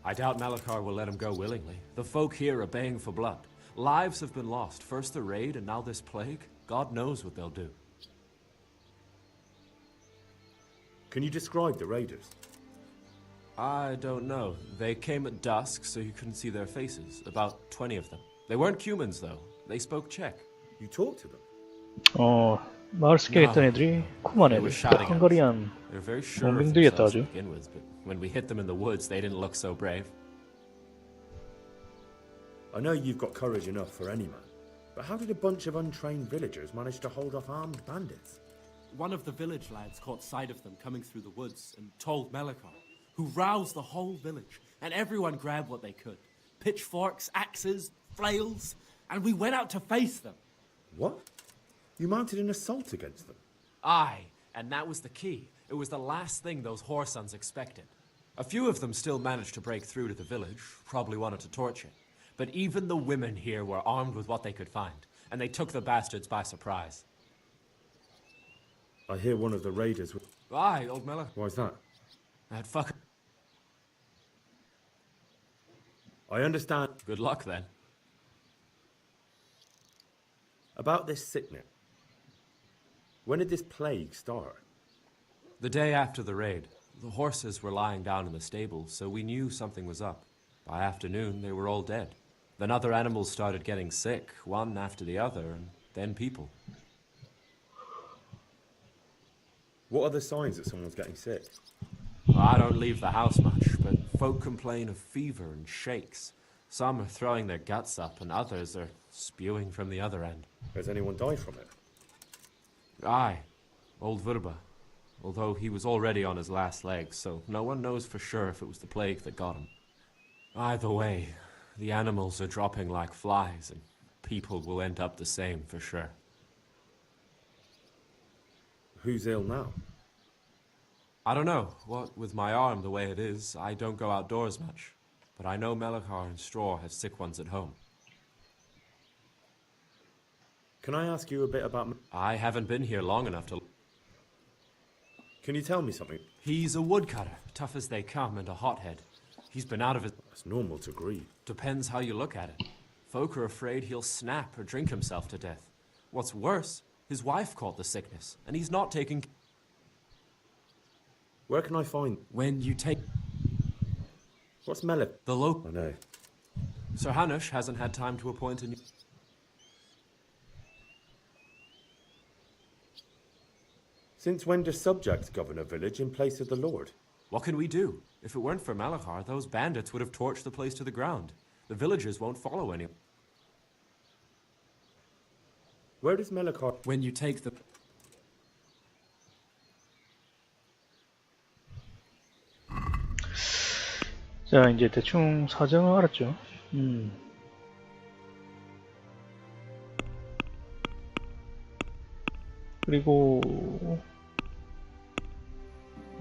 I doubt Melikar will let him go willingly. The folk here are baying for blood. Lives have been lost. First the raid, and now this plague. God knows what they'll do.
Can you describe the raiders?
I don't know. They came at dusk, so you couldn't see their faces. About 20 of them. They weren't humans, though. They spoke Czech.
You talked to them?
마을 습격에 있던 애들이 쿠만
They
애들,
were shouting at us.
헝가리안
They were very sure of
농민들이었다
themselves to
아주.
begin with, but when we hit them in the woods, they didn't look so brave.
I know you've got courage enough for any man, but how did a bunch of untrained villagers manage to hold off armed bandits?
One of the village lads caught sight of them coming through the woods and told Melikar, who roused the whole village, and everyone grabbed what they could. Pitchforks, axes, flails, and we went out to face them.
What? You mounted an assault against them?
Aye, and that was the key. It was the last thing those whoresons expected. A few of them still managed to break through to the village, probably wanted to torch it. But even the women here were armed with what they could find, and they took the bastards by surprise.
I hear one of the raiders...
Aye, old Miller.
Why's that?
That fucker.
I understand.
Good luck, then.
About this sickness. When did this plague start?
The day after the raid. The horses were lying down in the stable, so we knew something was up. By afternoon, they were all dead. Then other animals started getting sick, one after the other, and then people.
What are the signs that someone's getting sick?
I don't leave the house much, but folk complain of fever and shakes. Some are throwing their guts up, and others are spewing from the other end.
Has anyone died from it?
Aye, old Verba. Although he was already on his last legs, so no one knows for sure if it was the plague that got him. Either way, the animals are dropping like flies, and people will end up the same for sure.
Who's ill now?
I don't know. What with my arm the way it is, I don't go outdoors much. But I know Melikar and Straw have sick ones at home.
Can I ask you a bit about...
I haven't been here long enough to...
Can you tell me something?
He's a woodcutter, tough as they come, and a hothead. He's been out of his...
That's normal to grieve.
Depends how you look at it. Folk are afraid he'll snap or drink himself to death. What's worse, his wife caught the sickness, and he's not taking...
Where can I find...
When you take...
What's Melik?
The local...
I know.
Sir Hanush hasn't had time to appoint a new...
Since when do subjects govern a village in place of the Lord?
What can we do? If it weren't for Melikar, those bandits would have torched the place to the ground. The villagers won't follow any...
Where does Melikar...
When you take the...
자, 이제 대충 사정을 알았죠. 그리고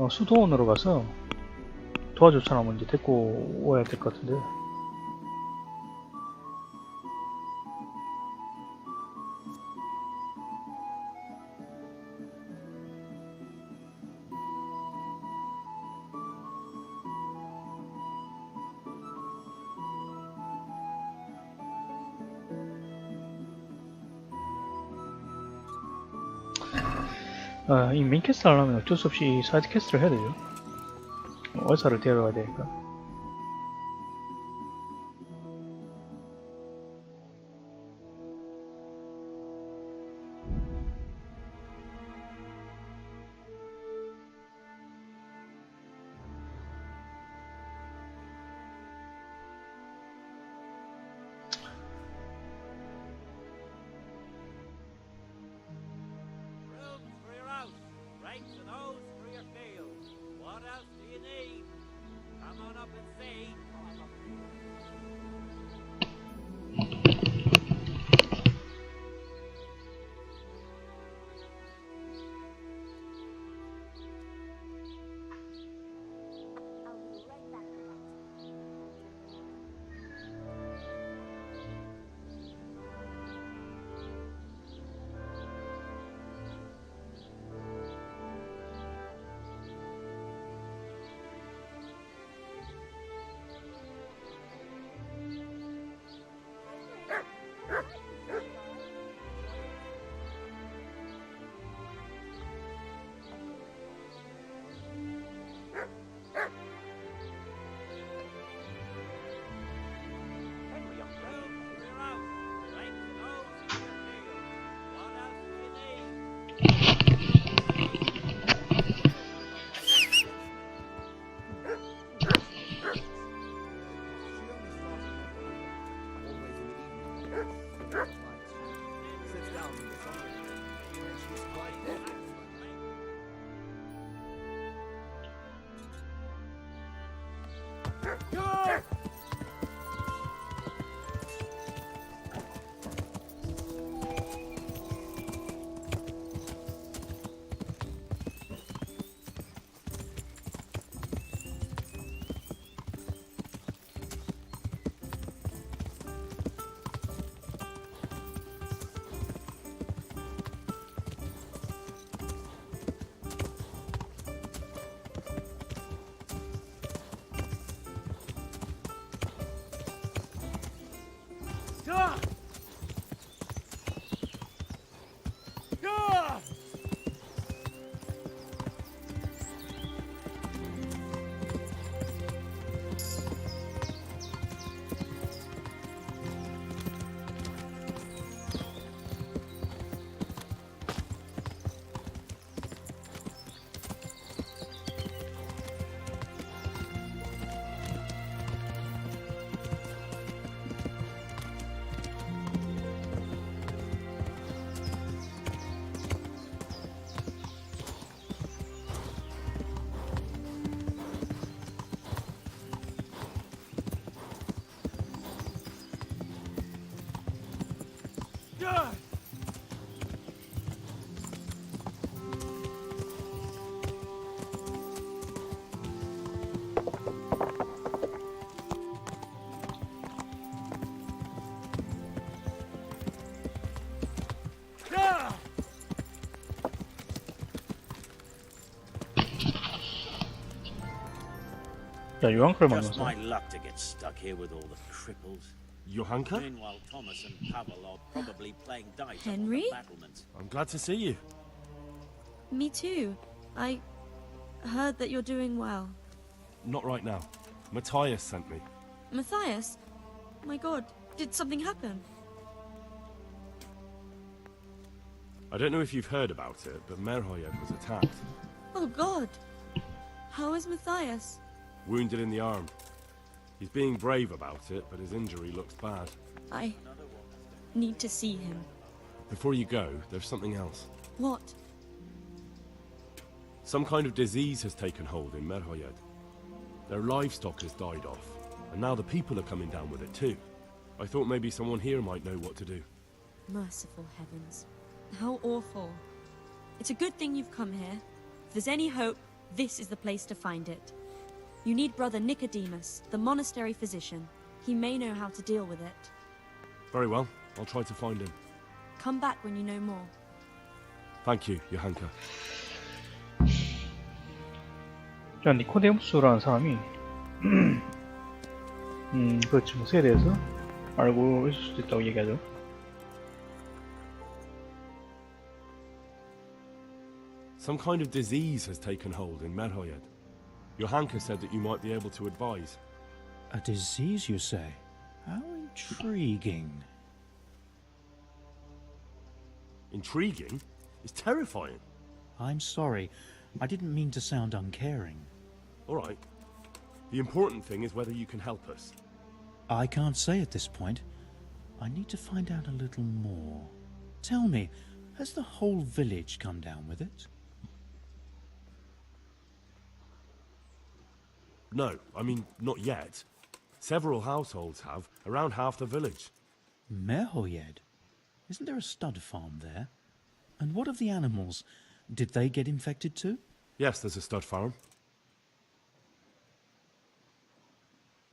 수도원으로 가서 도와줄 사람은 이제 데리고 와야 될 것 같은데. 이 메인퀘스트 하려면 어쩔 수 없이 사이드 퀘스트를 해야 되죠. 얼사를 데려가야 되니까. 야, 요한크를
Just
만나서.
my luck to get stuck here with all the cripples.
Johanka?
Meanwhile, Thomas and Pavel are probably playing dice
Henry?
on the battlements.
I'm glad to see you.
Me too. I heard that you're doing well.
Not right now. Matthias sent me.
Matthias? My god, did something happen?
I don't know if you've heard about it, but Merhoyed was attacked.
Oh god. How is Matthias?
Wounded in the arm. He's being brave about it, but his injury looks bad.
I need to see him.
Before you go, there's something else.
What?
Some kind of disease has taken hold in Merhoyed. Their livestock has died off, and now the people are coming down with it too. I thought maybe someone here might know what to do.
Merciful heavens. How awful. It's a good thing you've come here. If there's any hope, this is the place to find it. You need Brother Nicodemus, the monastery physician. He may know how to deal with it.
Very well, I'll try to find him.
Come back when you know more.
Thank you, Johanka.
자, 니코데무스라는 사람이 그 증세에 대해서 알고 있을 수도 있다고 얘기하죠.
Some kind of disease has taken hold in Merhoyed. Johanka said that you might be able to advise.
A disease, you say? How intriguing.
Intriguing? It's terrifying.
I'm sorry. I didn't mean to sound uncaring.
All right. The important thing is whether you can help us.
I can't say at this point. I need to find out a little more. Tell me, has the whole village come down with it?
No, I mean, not yet. Several households have, around half the village.
Merhoyed? Isn't there a stud farm there? And what of the animals? Did they get infected too?
Yes, there's a stud farm.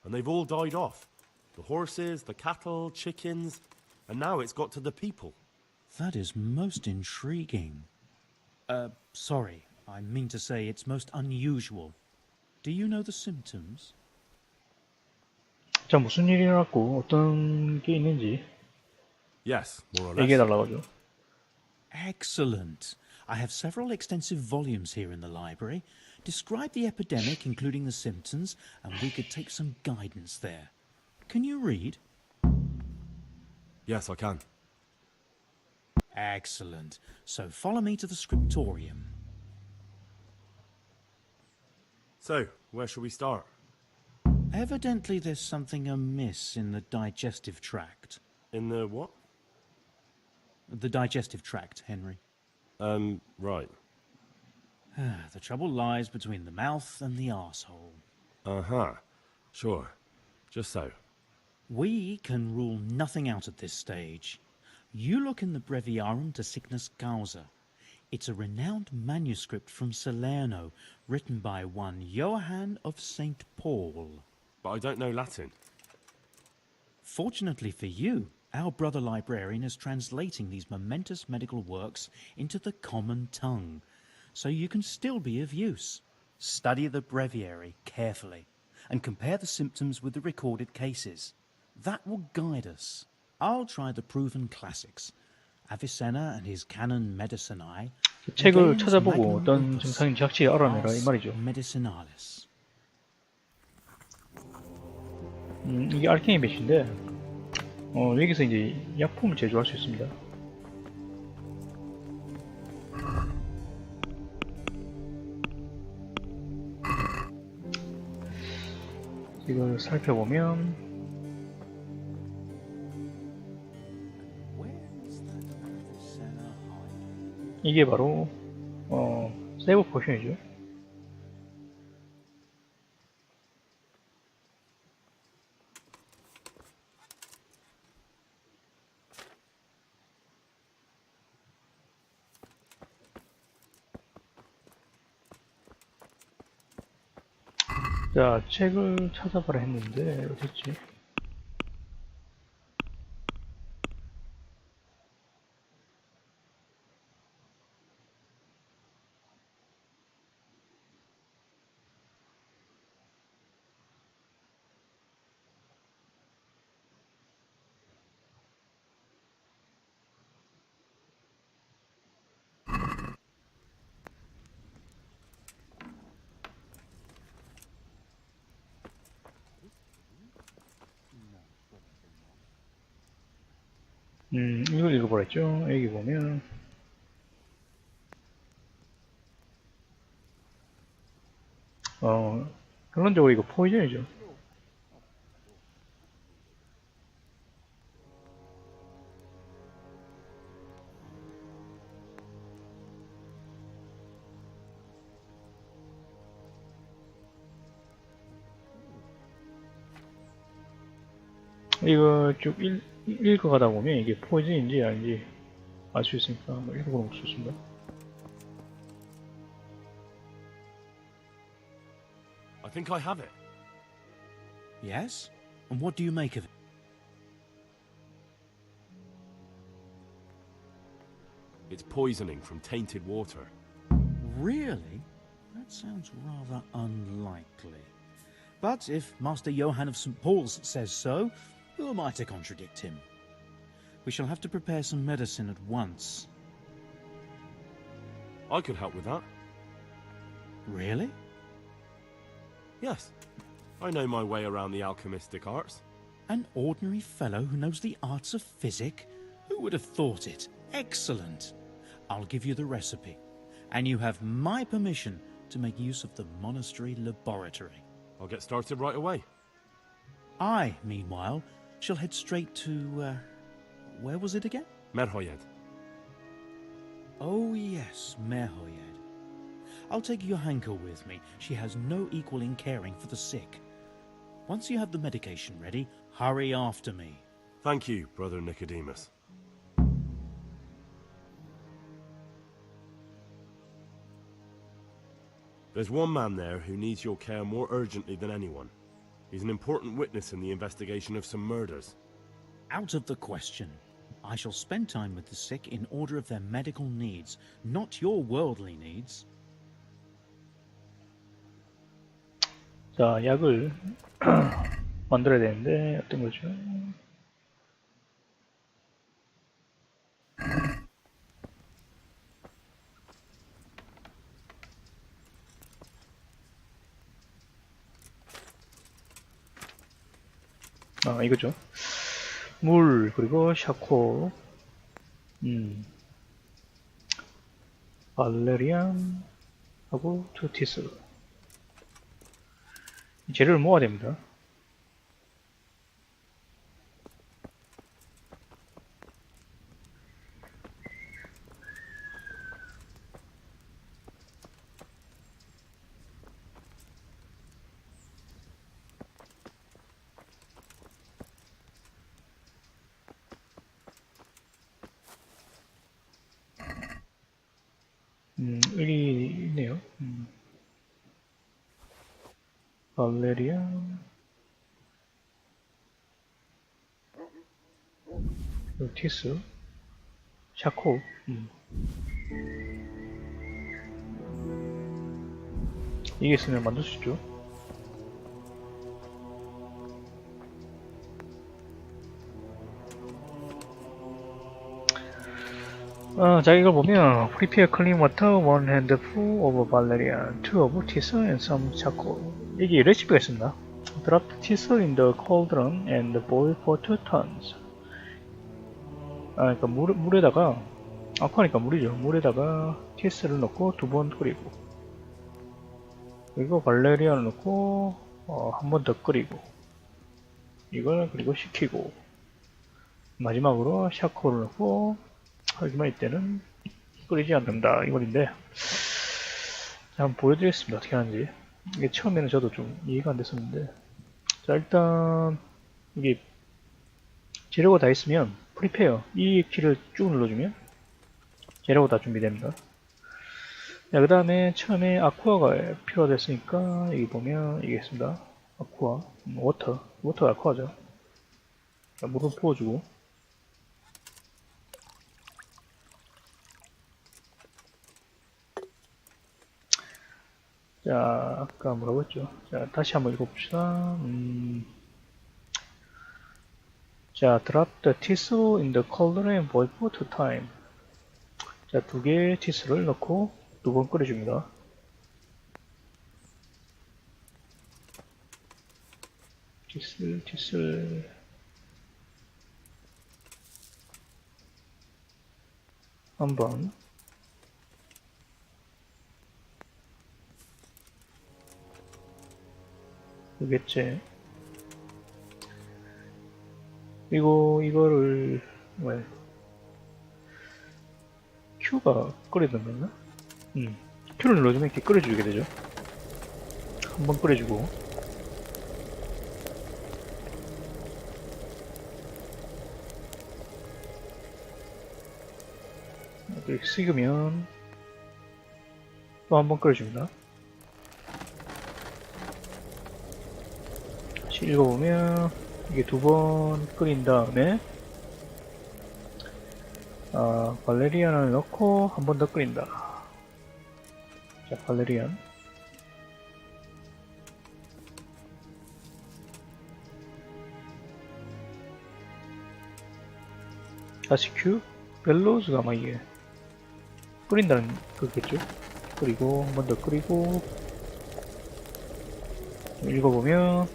And they've all died off. The horses, the cattle, chickens, and now it's got to the people.
That is most intriguing. Sorry, I mean to say it's most unusual. Do you know the symptoms?
자, 무슨 일이 일어났고 어떤 게 있는지
Yes, more or less.
얘기해달라고 하죠.
Excellent. I have several extensive volumes here in the library. Describe the epidemic, including the symptoms, and we could take some guidance there. Can you read?
Yes, I can.
Excellent. So follow me to the scriptorium.
So, where shall we start?
Evidently there's something amiss in the digestive tract.
In the what?
The digestive tract, Henry.
Right.
The trouble lies between the mouth and the arsehole.
Uh-huh. Sure. Just so.
We can rule nothing out at this stage. You look in the Breviarum de Signus Causa. It's a renowned manuscript from Salerno, written by one Johann of St. Paul.
But I don't know Latin.
Fortunately for you, our brother librarian is translating these momentous medical works into the common tongue, so you can still be of use. Study the breviary carefully, and compare the symptoms with the recorded cases. That will guide us. I'll try the proven classics, Avicenna and his Canon Medicinae.
책을 찾아보고 어떤 증상인지 확실히 알아내라 이 말이죠.
Medicinalis.
이게 알케미 배치인데 여기서 이제 약품을 제조할 수 있습니다. 이걸 살펴보면 이게 바로 세이브 포션이죠. 자, 책을 찾아봐라 했는데 어딨지? 이걸 읽어보라 했죠. 여기 보면 결론적으로 이거 포이즌이죠. 이거 쭉 읽어가다 보면 이게 포이즌인지 아닌지 알 수 있으니까 한번 읽어보는 것도 좋습니다.
I think I have it.
Yes? And what do you make of it?
It's poisoning from tainted water.
Really? That sounds rather unlikely. But if Master Johann of St. Paul's says so, who am I to contradict him? We shall have to prepare some medicine at once.
I could help with that.
Really?
Yes. I know my way around the alchemistic arts.
An ordinary fellow who knows the arts of physic? Who would have thought it? Excellent. I'll give you the recipe, and you have my permission to make use of the monastery laboratory.
I'll get started right away.
I, meanwhile, shall head straight to, where was it again?
Merhoyed.
Oh yes, Merhoyed. I'll take Johanka with me. She has no equal in caring for the sick. Once you have the medication ready, hurry after me.
Thank you, Brother Nicodemus. There's one man there who needs your care more urgently than anyone. He's an important witness in the investigation of some murders.
Out of the question. I shall spend time with the sick in order of their medical needs, not your worldly needs.
자, 약을 만들어야 되는데 어떤 거죠? 이거죠. 물, 그리고 샤코, 발레리안 하고 투티스. 재료를 모아야 됩니다. 여기 있네요. 발레리아, 티스, 샤코. 이게 있으면 만들 수 있죠. 자, 이걸 보면 prepare clean water, 1 handful of valerian, 2 of tinsel and some charcoal. 이게 레시피가 있습니다. Drop the tinsel in the cauldron and boil for 2 tons. 그러니까 물에다가 아쿠아니까 물이죠. 물에다가 티스를 넣고 2번 끓이고, 그리고 발레리안을 넣고 한 번 더 끓이고, 이걸 그리고 식히고, 마지막으로 샤코를 넣고 하기만 이때는 끓이지 않는다 이 말인데, 자, 한번 보여드리겠습니다. 어떻게 하는지. 이게 처음에는 저도 좀 이해가 안 됐었는데, 자, 일단 이게 재료가 다 있으면 프리페어 이 키를 쭉 눌러주면 재료가 다 준비됩니다. 자, 그 다음에 처음에 아쿠아가 필요가 됐으니까 여기 보면 이게 있습니다. 아쿠아, 워터 아쿠아죠. 자, 물을 부어주고, 자, 아까 뭐라고 했죠? 자, 다시 한번 읽어봅시다. 자, drop the tissue in the cauldron and boil for 2 times. 자, 2개의 티스를 넣고 2번 끓여줍니다. 티슬. 한 번. 그겠지. 그리고 이거를 왜 Q가 끓이던 건가? Q를 눌러주면 이렇게 끓여주게 되죠. 한번 끓여주고, 이렇게 식으면 또 한번 끓여줍니다. 다시 읽어보면 이게 2번 끓인 다음에 발레리안을 넣고 한 번 더 끓인다. 자, 발레리안. 다시 Q. 벨로우즈가 아마 이게 끓인다는 거겠죠. 그리고 한 번 더 끓이고, 읽어보면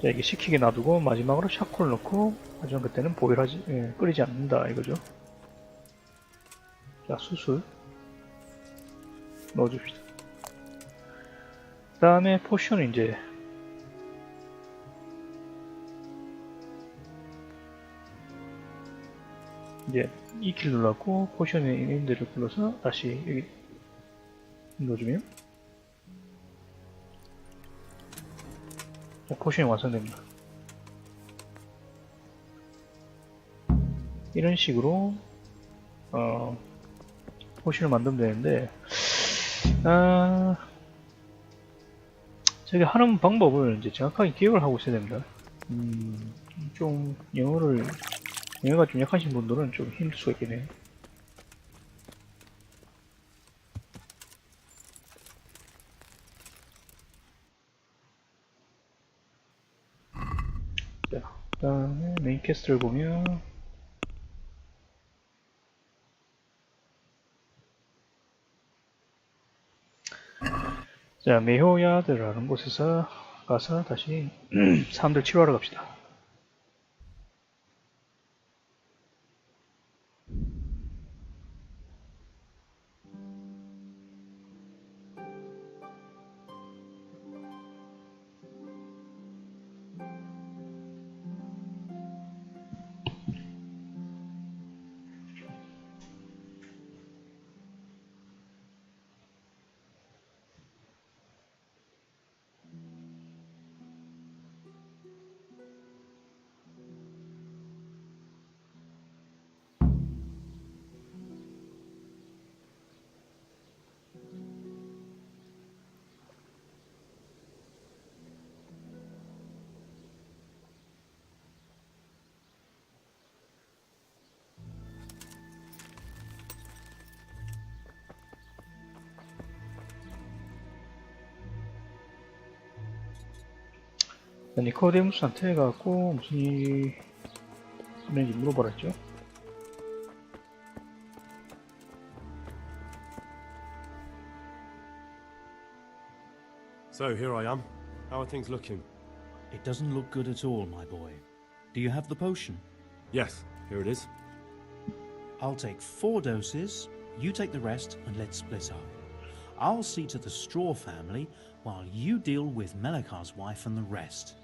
자, 이게 식히게 놔두고 마지막으로 샤코를 넣고, 하지만 그때는 끓이지 않는다 이거죠. 자, 수술 넣어줍시다. 그 다음에 포션은 이제 이 키를 눌렀고 포션에 있는 데를 눌러서 다시 여기 눌러주면 자, 포션이 완성됩니다. 이런 식으로 포션을 만들면 되는데, 저게 하는 방법을 이제 정확하게 기억을 하고 있어야 됩니다. 좀 영어가 좀 약하신 분들은 좀 힘들 수가 있겠네요. 자, 그 다음에 메인퀘스트를 보면 자, 메호야드라는 곳에서 가서 다시 사람들 치료하러 갑시다. 니코데무스한테 가고 무슨 일이 있는지 물어보라 했죠.
So here I am. How are things looking?
It doesn't look good at all, my boy. Do you have the potion?
Yes, here it is.
I'll take 4 doses, you take the rest, and let's split up. I'll see to the Straw family, while you deal with Melikar's wife and the rest.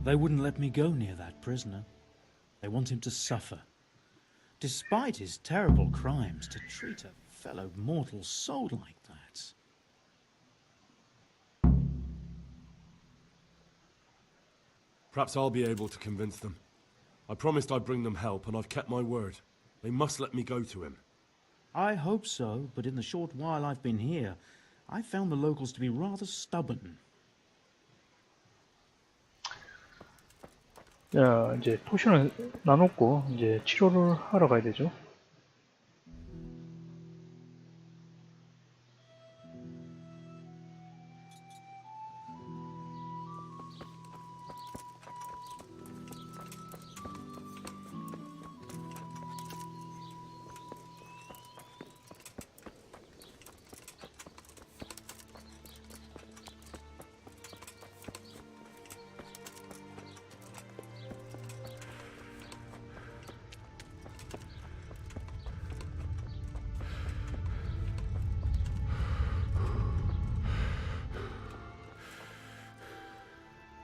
They wouldn't let me go near that prisoner. They want him to suffer. Despite his terrible crimes, to treat a fellow mortal soul like that.
Perhaps I'll be able to convince them. I promised I'd bring them help, and I've kept my word. They must let me go to him.
I hope so, but in the short while I've been here, I've found the locals to be rather stubborn.
자, 이제 포션을 나눴고 이제 치료를 하러 가야 되죠.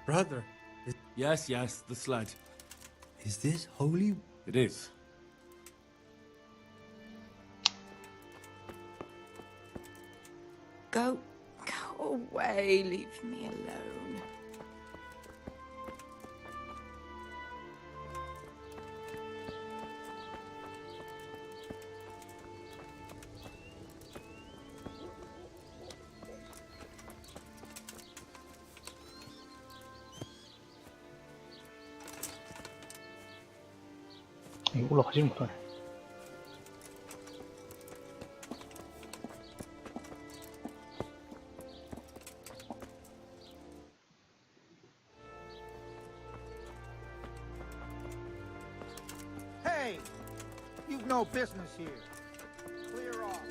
Brother,
Yes, yes, the sled.
is this holy?
It is.
Go away, leave me alone.
올라가지는 못하네.
Hey! You've no business here. Clear off.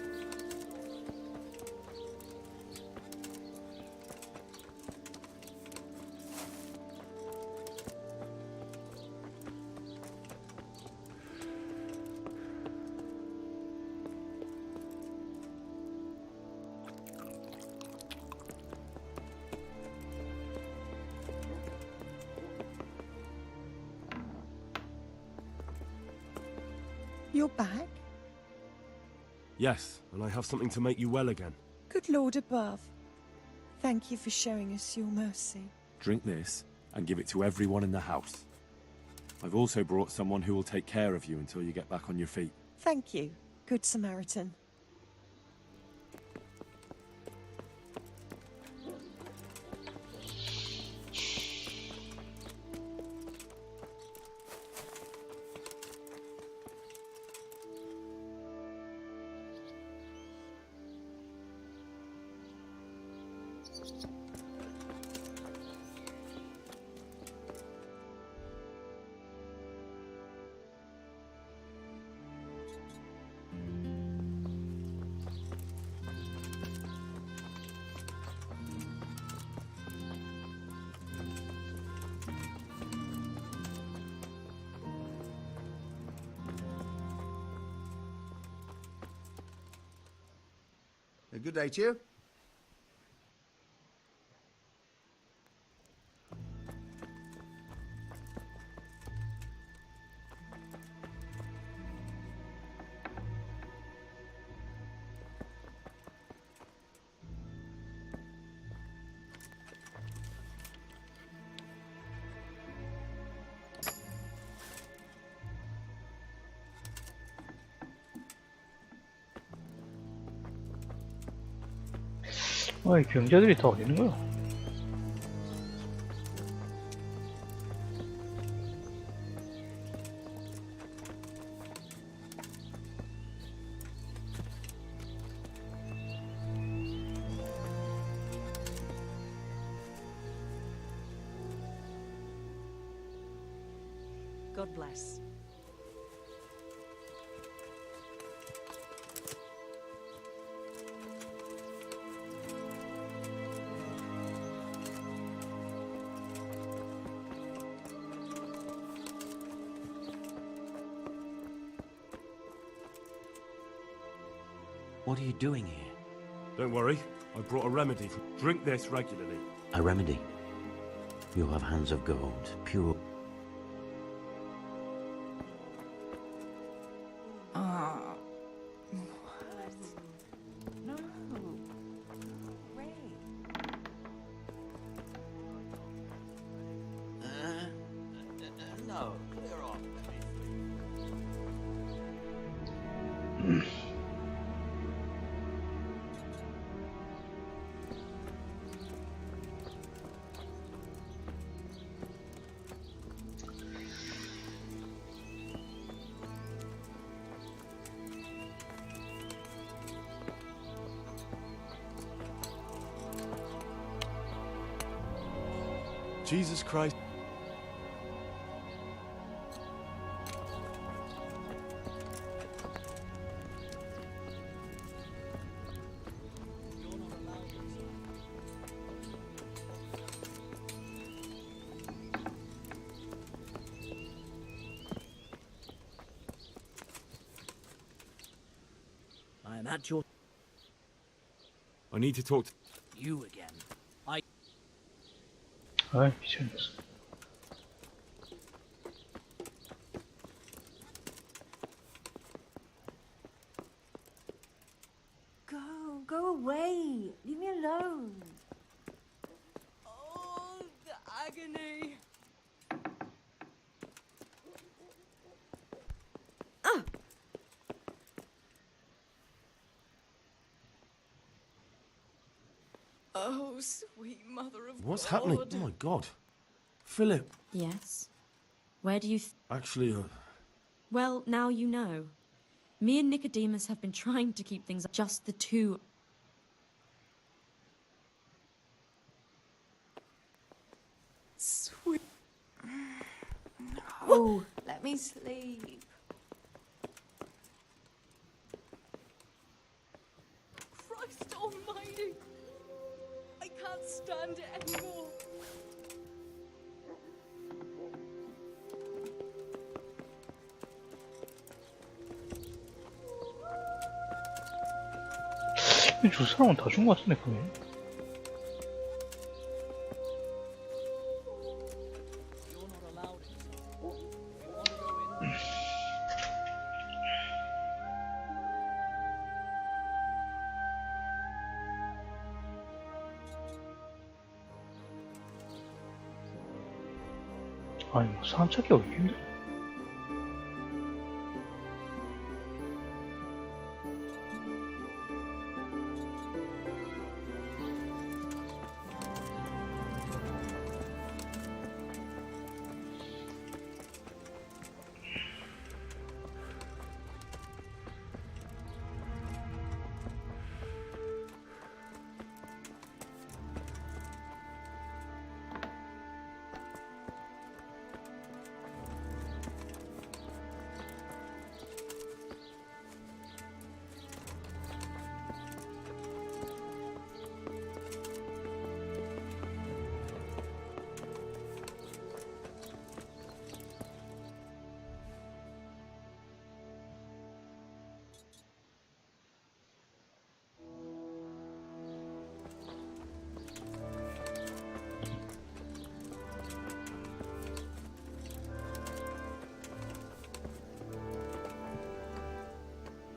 You're back?
Yes, and I have something to make you well again.
Good Lord above. Thank you for showing us your mercy.
Drink this and give it to everyone in the house. I've also brought someone who will take care of you until you get back on your feet.
Thank you, Good Samaritan.
A good day to you.
이 경자들이 다 어디 있는 거야?
God bless.
What are you doing here?
Don't worry, I brought a remedy. Drink this regularly.
A remedy. You have hands of gold, pure.
No. Wait.
No, clear off.
Jesus Christ.
I am at your...
I need to talk to...
You again.
아이, 미쳤어.
Go away. Leave me alone.
Oh, the agony. Oh, sweet mother of
What's
God.
happening? Oh my god. Philip.
Yes? Where do you...
Actually,
Well, now you know. Me and Nicodemus have been trying to keep things just the two.
Sweet. No, let me sleep.
Christ almighty. I can't stand it anymore.
저 사람은 다 준 것 같은데, 그게. 아니, 뭐, 사람 찾기가 왜 이렇게 힘들어?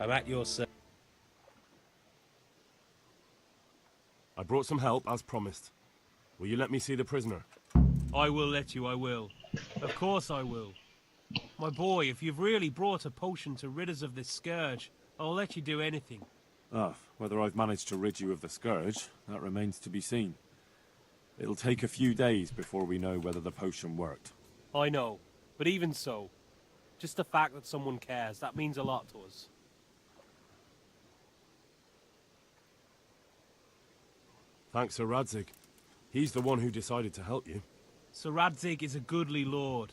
I'm at your service.
I brought some help, as promised. Will you let me see the prisoner?
I will let you, I will. Of course I will. My boy, if you've really brought a potion to rid us of this scourge, I'll let you do anything.
Ah, whether I've managed to rid you of the scourge, that remains to be seen. It'll take a few days before we know whether the potion worked.
I know, but even so, just the fact that someone cares, that means a lot to us.
Thanks, Sir Radzig. He's the one who decided to help you.
Sir Radzig is a goodly lord.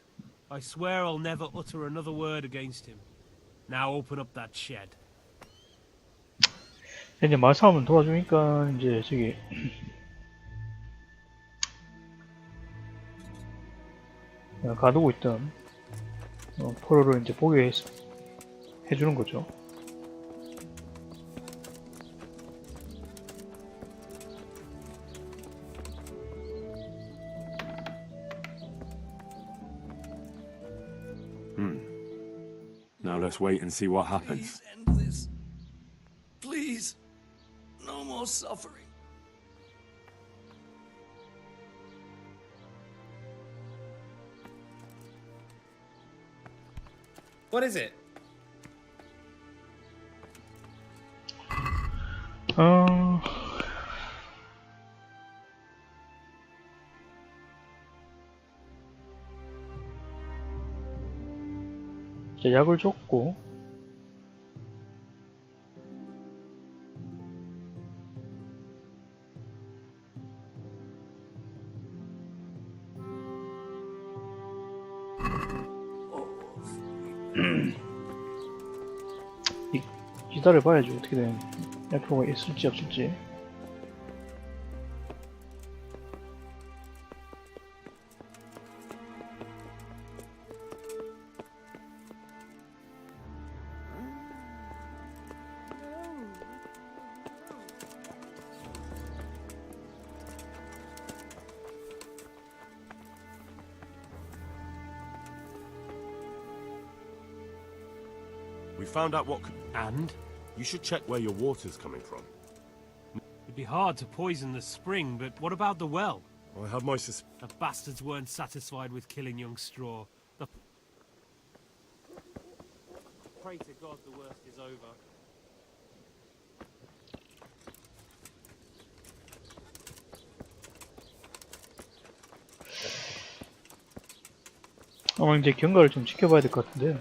I swear I'll never utter another word against him. Now open up that shed.
이제 말싸움을 도와주니까 이제 저기 가두고 있던 포로를 이제 해주는 거죠.
Now let's wait and see what happens.
Please end this. Please. No more suffering.
What is it?
이제 약을 줬고 기다려봐야지 어떻게 되는 약효가 있을지 없을지.
We found out what could... And? You should check where your water's coming from.
It'd be hard to poison the spring, but what about the well?
I have my
The bastards weren't satisfied with killing young Straw. Pray to God the worst is over.
아마 이제 경과를 좀 지켜봐야 될 것 같은데.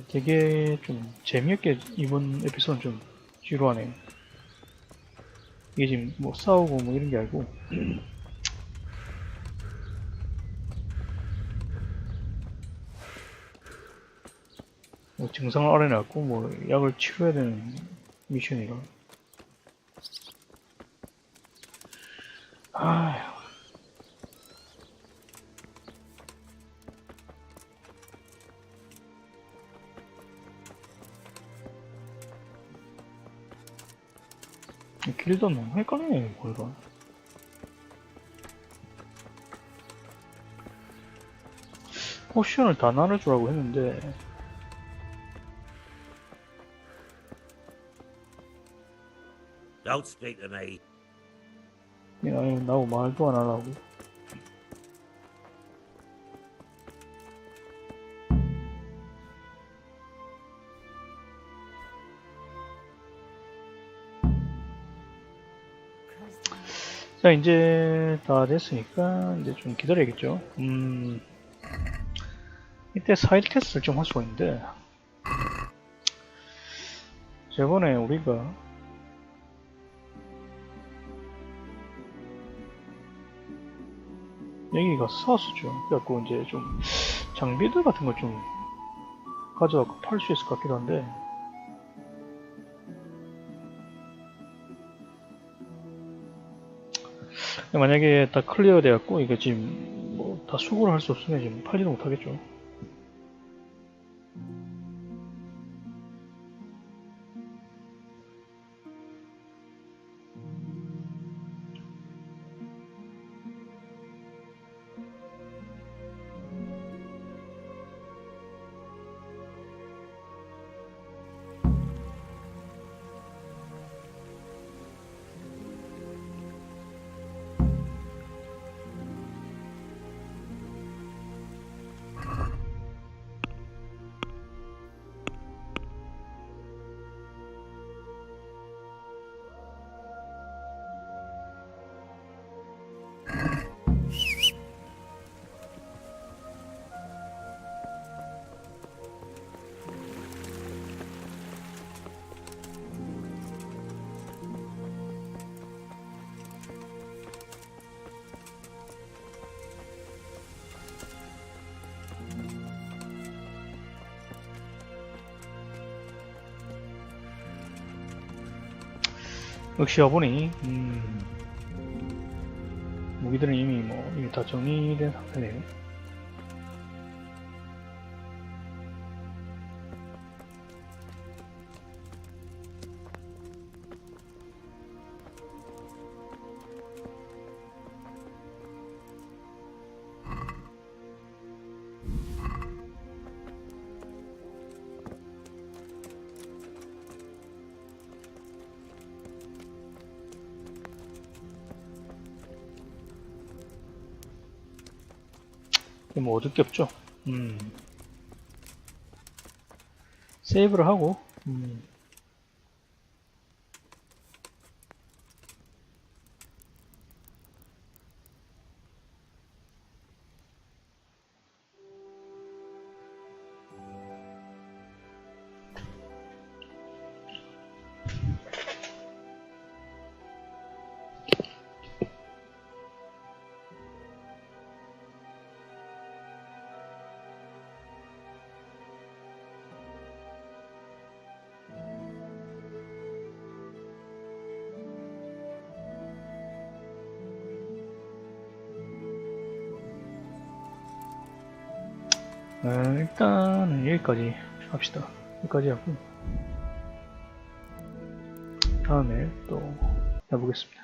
되게 좀 재미없게 이번 에피소드는 좀 지루하네요. 이게 지금 뭐 싸우고 뭐 이런 게 아니고 뭐 증상을 알아내갖고 뭐 약을 치료해야 되는 미션이라. 아휴. 길도 너무 헷갈리네, 골반. 포션을 다 나눠주라고 했는데,
Don't speak to me.
그냥 나하고 말도 안 하려고. 자, 이제 다 됐으니까 이제 좀 기다려야겠죠. 이때 사이드 퀘스트를 좀 할 수가 있는데, 저번에 우리가 여기가 싸웠었죠. 그래갖고 이제 좀 장비들 같은 걸 좀 가져가고 팔 수 있을 것 같기도 한데, 만약에 다 클리어 돼갖고 이게 지금 뭐 다 수거를 할 수 없으면 지금 팔지도 못하겠죠. 역시 여보니 무기들은 이미 이미 다 정리된 상태네요. 뭐 얻을 게 없죠. 세이브를 하고 일단은 여기까지 합시다. 여기까지 하고 다음에 또 해보겠습니다.